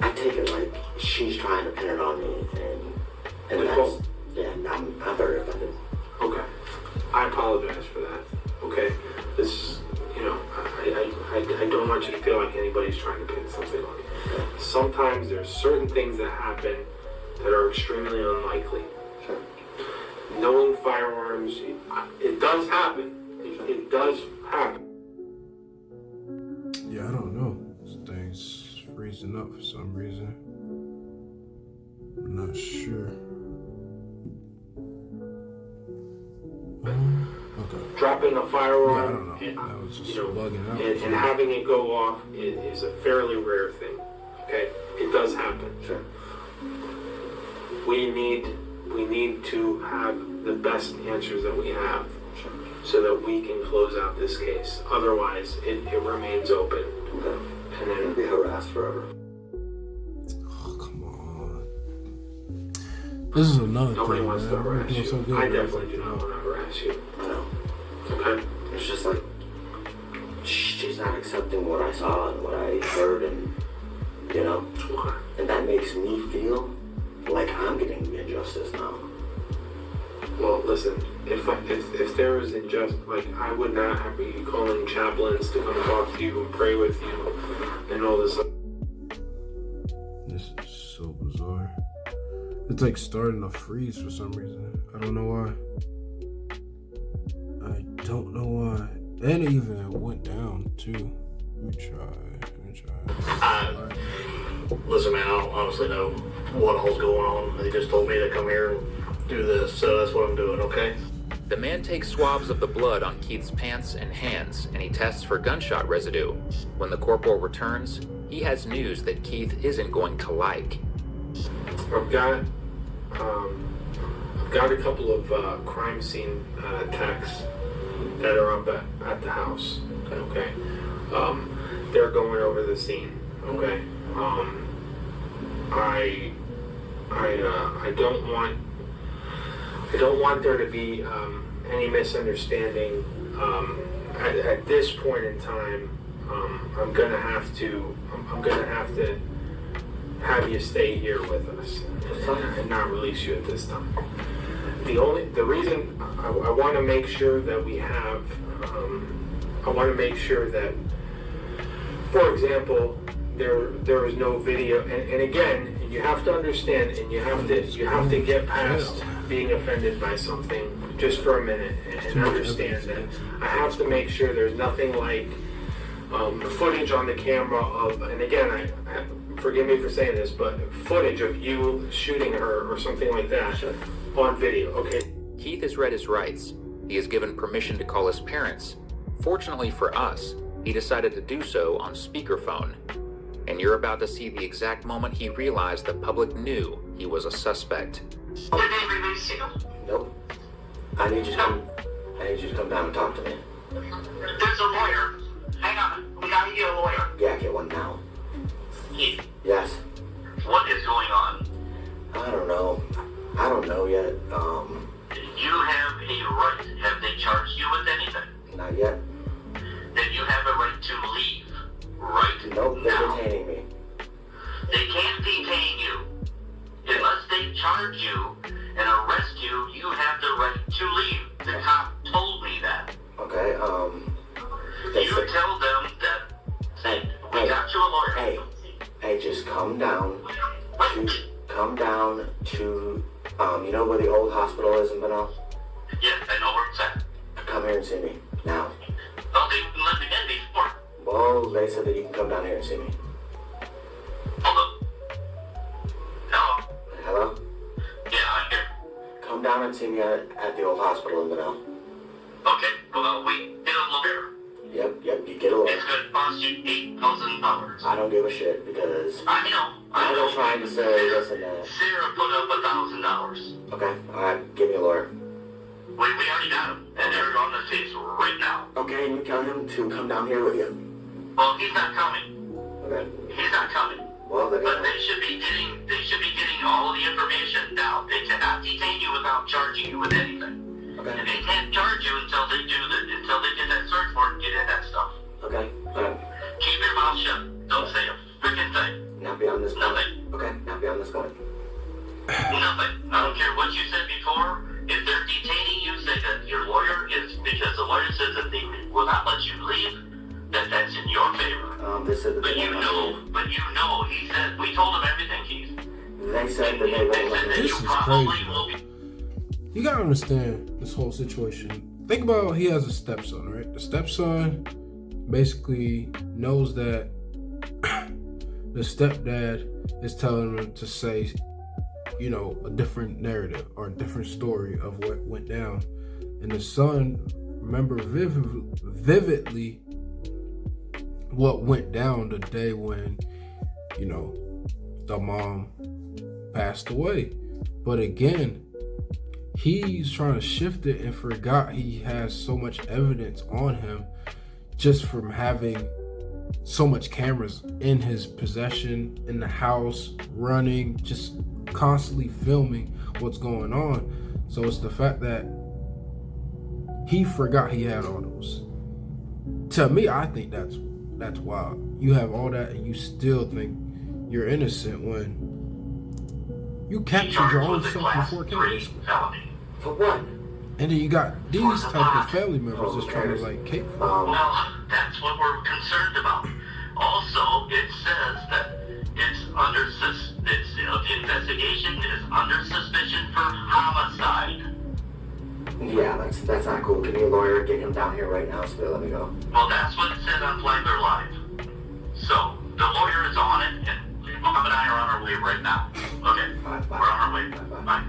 I take it like she's trying to pin it on me, and Nicole. that's, yeah, I'm very offended. Okay. I apologize for that. Okay? This, I don't want you to feel like anybody's trying to pin something on you. Sometimes there's certain things that happen that are extremely unlikely. Sure. Knowing firearms, it does happen. It does happen. Yeah, I don't know. This thing's freezing up for some reason. I'm not sure. Okay. Dropping a firearm, Yeah, I don't know. That was just bugging out. and having it go off is a fairly rare thing. Okay, it does happen. Sure. We need to have the best answers that we have. Sure. so that we can close out this case. Otherwise, it remains open. Okay. And then Be harassed forever. Oh, come on. This is another nobody thing, wants man. to harass We're doing you. so good, I man. definitely do not want to harass you. I know. Okay? It's just like she's not accepting what I saw and what I heard, and you know, Okay. and that makes me feel like I'm getting the injustice now. Well, listen, if there was injustice, like, I would not be calling chaplains to come talk to you and pray with you and all this. This is so bizarre. It's like starting to freeze for some reason. I don't know why. I don't know why. And it even went down too. Let me try. Listen, man, I don't honestly know what all's going on. They just told me to come here and do this, so that's what I'm doing, okay? The man takes swabs of the blood on Keith's pants and hands, and he tests for gunshot residue. When the corporal returns, he has news that Keith isn't going to like. I've got a couple of crime scene techs that are up at the house. Okay. They're going over the scene. Okay. I don't want there to be any misunderstanding. At this point in time, I'm gonna have to have you stay here with us and not release you at this time. The reason I want to make sure that we have, I want to make sure that, for example, there is no video, and again, you have to understand, and you have to get past being offended by something just for a minute and understand that I have to make sure there's nothing like footage on the camera of, and again, I forgive me for saying this, but footage of you shooting her or something like that on video, okay? Keith has read his rights. He is given permission to call his parents. Fortunately for us, he decided to do so on speakerphone. And you're about to see the exact moment he realized the public knew he was a suspect. Did they release you? Nope. I need you to come down and talk to me. There's a lawyer. Hang on. We gotta get a lawyer. Yeah, get one now. Keith, Yes. what is going on? I don't know yet. You have a right. Have they charged you with anything? Not yet. Then you have a right to leave. Right Nope, they're now. detaining me. They can't detain you. Unless they charge you and arrest you, you have the right to leave. The cop told me that. Okay, they You said, tell them that hey, we got you a lawyer. hey, just come down to, you know where the old hospital is in Benel? Yes, I know where it's at. Come here and see me, now. Oh, they wouldn't let me in before. Well, they said that you can come down here and see me. Hold up. Hello? Hello? Yeah, I'm here. Come down and see me at the old hospital in Benel. Okay, well, we get a lawyer. Yep, you get a lawyer. It's gonna cost you $8,000. I don't give a shit because I know. I'm not trying to say this and that. Sarah put up $1,000. Okay, alright, give me a lawyer. We already got him, and they're on the case right now. Okay, and you tell him to come down here with you. Well, he's not coming. Okay. He's not coming. Well, they're But gonna... they should be getting all of the information now. They cannot detain you without charging you with anything. Okay. And they can't charge you until they get that search warrant and get in that stuff. Okay, alright. Keep your mouth shut. Don't say a freaking thing. Not beyond this point. Nothing. Okay, not beyond this point. Nothing. I don't care what you said before. If they're detaining you, say that your lawyer is, because the lawyer says that they will not let you leave, that's in your favor. They said that But they you won't let me. know, he said, we told him everything, Keith. They said that they won't They let said me. that This you is probably crazy. will be. You gotta understand this whole situation. Think about he has a stepson, right? The stepson basically knows that the stepdad is telling him to say, you know, a different narrative or a different story of what went down. And the son remember vividly what went down the day when, you know, the mom passed away. But again, he's trying to shift it and forgot he has so much evidence on him just from having so much cameras in his possession, in the house, running, just constantly filming what's going on. So it's the fact that he forgot he had all those. To me, I think that's wild. You have all that and you still think you're innocent when you captured your own self in 4K. For what? And then you got these type of family members just trying to like cake for Well, that's what we're concerned about. Also, it says that the investigation is under suspicion for homicide. Yeah, that's not cool. Can your lawyer get him down here right now so they let me go? Well, that's what it said on Flagler Live. So, the lawyer is on it, and Mom and I are on our way right now. Okay, Bye. we're on our way. Bye.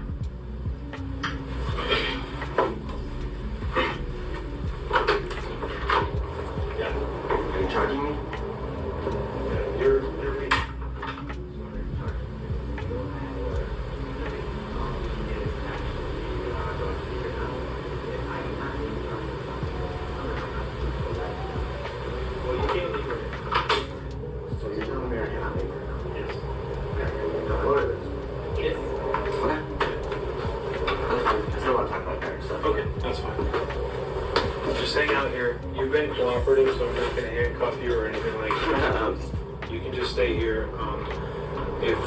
Are you charging me? You're me. Well, you can't leave her. So you're telling me I cannot leave her? Yes. What is this? Yes. What? I still want to talk about parent stuff. Okay, that's fine. Just hang out here. You've been cooperative, so I'm not gonna handcuff you or anything like that. You can just stay here. If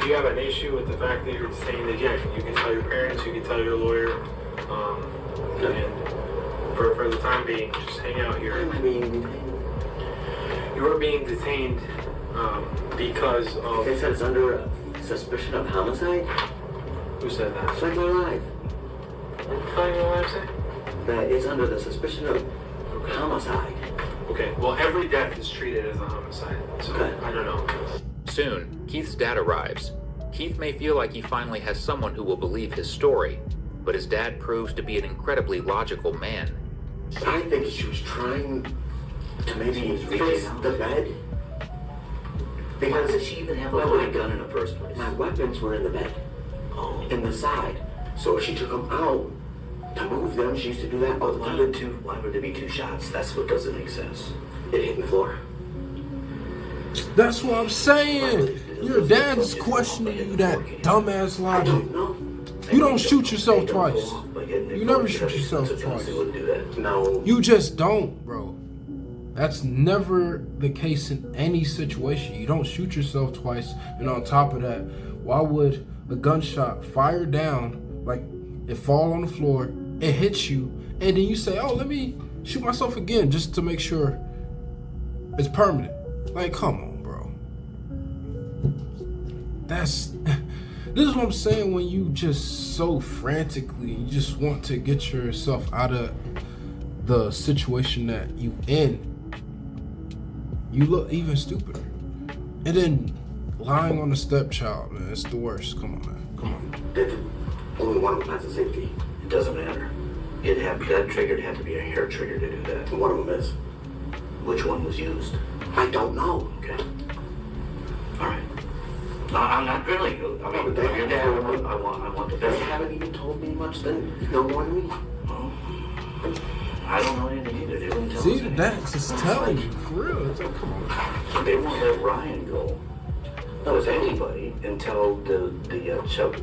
you have an issue with the fact that you're staying again, you can tell your parents, you can tell your lawyer, and for the time being, just hang out here. Why am I being detained? You are being detained because of... They said it's under suspicion of homicide? Who said that? Flagler Live. What did Flagler Live say? That it's under the suspicion of homicide. Okay, well, every death is treated as a homicide, so Okay. I don't know. Soon, Keith's dad arrives. Keith may feel like he finally has someone who will believe his story, but his dad proves to be an incredibly logical man. I think she was trying to maybe fix the bed. Because Why did she even have a loaded gun in the first place? my weapons were in the bed. Oh. In the side. So if she took them out to move them, she used to do that all the Why time. why would there be two shots? That's what doesn't make sense. It hit the floor. That's what I'm saying. Your dad's questioning you that dumbass I logic. don't know. You don't shoot yourself They twice. go off by getting their You never phone shoot together. yourself That's what twice. They wouldn't do that. No. You just don't, bro. That's never the case in any situation. You don't shoot yourself twice. And on top of that, why would a gunshot fire down, like it fall on the floor, it hits you, and then you say, oh, let me shoot myself again just to make sure it's permanent? Like, come on, bro. This is what I'm saying when you just so frantically, you just want to get yourself out of the situation that you in. You look even stupider. And then lying on the stepchild, man, it's the worst. Come on, man. Come on. If only one of them has a safety. It doesn't matter. That trigger had to be a hair trigger to do that. One of them is. Which one was used? I don't know. Okay. All right. I'm not drilling you. I mean, But your dad, I want the They best. haven't even told me much then. No more than me. Well, I don't know anything either. They wouldn't tell See, us the anything. dad's just telling you, for real. It's like, come on. They won't let Ryan go with anybody until the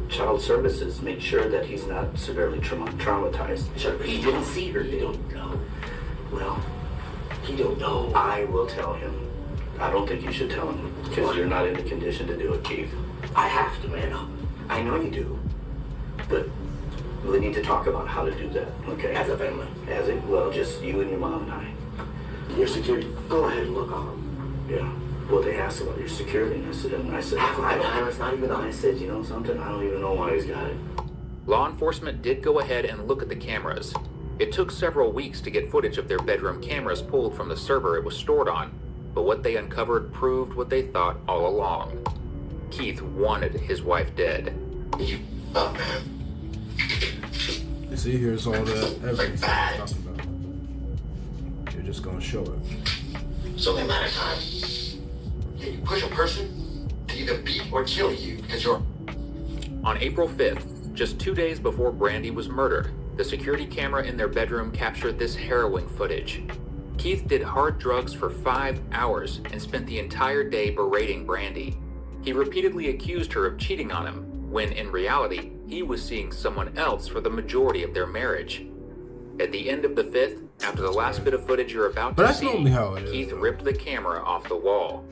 child services make sure that he's not severely traumatized. He didn't see her. They don't know. Well, he don't know. I will tell him. I don't think you should tell him because you're not in the condition to do it, Keith. I have to man up. I know you do, but we need to talk about how to do that. Okay? As a family. As it well, just you and your mom and I. Your security. Go ahead and look on them. Yeah. Well, they asked about your security, and I said, Half my time it's not even on. I said, you know something? I don't even know why he's got it. Law enforcement did go ahead and look at the cameras. It took several weeks to get footage of their bedroom cameras pulled from the server it was stored on, but what they uncovered proved what they thought all along. Keith wanted his wife dead. You see, here's all the evidence that I'm talking about. You're just gonna show it. It's only a matter of time. Can you push a person to either beat or kill you because you're... On April 5th, Just 2 days before Brandy was murdered, the security camera in their bedroom captured this harrowing footage. Keith did hard drugs for 5 hours and spent the entire day berating Brandy. He repeatedly accused her of cheating on him, when in reality, he was seeing someone else for the majority of their marriage. At the end of the 5th, after the last bit of footage you're about But to that's see, normally how it is, Keith though. ripped the camera off the wall.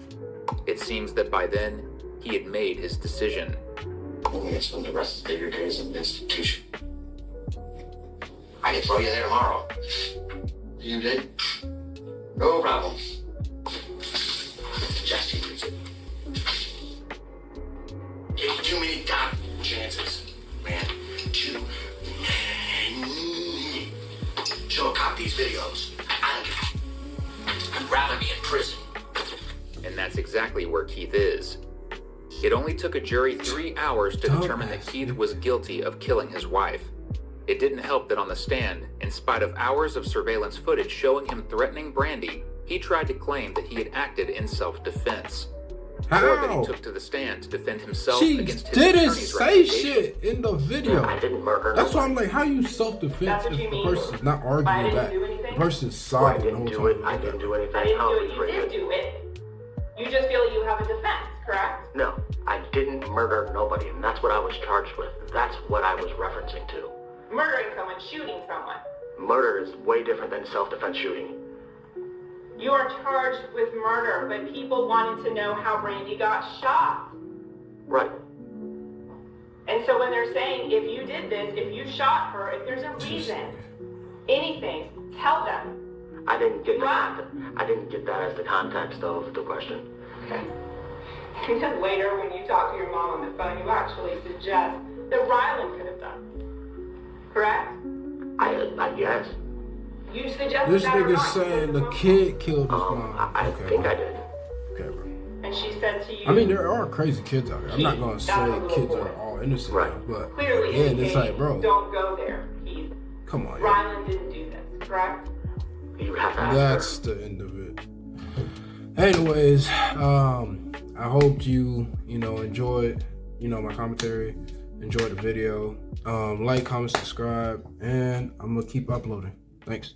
It seems that by then, he had made his decision. I'm gonna spend the rest of your days in an institution. I can throw you there tomorrow. You did? No problem. Just use it. Take too many goddamn chances, man. Too many. Show a cop these videos. I'd rather be in prison. And that's exactly where Keith is. It only took a jury 3 hours to determine that Keith was guilty of killing his wife. It didn't help that on the stand, in spite of hours of surveillance footage showing him threatening Brandy, he tried to claim that he had acted in self-defense. Or that How? he took to the stand to defend himself She against his didn't attorney's say recommendation. shit in the video. I didn't murder That's why I'm nobody. like, how you self-defense That's if what you the mean. person's not I arguing didn't back? do The anything? person's Well, I sobbing the didn't whole do it. time. I didn't do anything. I didn't I'll do be it. You free. did do it. You just feel you have a defense, correct? No, I didn't murder nobody, and that's what I was charged with. That's what I was referencing to. Murdering someone, shooting someone. Murder is way different than self-defense shooting. You are charged with murder, but people wanted to know how Brandy got shot. Right. And so when they're saying, if you did this, if you shot her, if there's a reason, anything, tell them. I didn't get the Wow. I didn't get that as the context of the question. Okay. And then later, when you talk to your mom on the phone, you actually suggest that Ryland could have done. Correct? I guess. You suggest This that or nigga's not? saying the kid killed his mom. I Okay, think bro. I did. Okay, bro. And she said to you, I mean, there are crazy kids out there. I'm not gonna say That's a little kids boy. are all innocent, Right. but clearly again, it's indicating, like, bro, don't go there, Keith. come on, yo. Ryland didn't do this, correct? You have to ask That's the end of it. Anyways, I hope you enjoyed, my commentary, enjoyed the video. Like, comment, subscribe, and I'm gonna keep uploading. Thanks.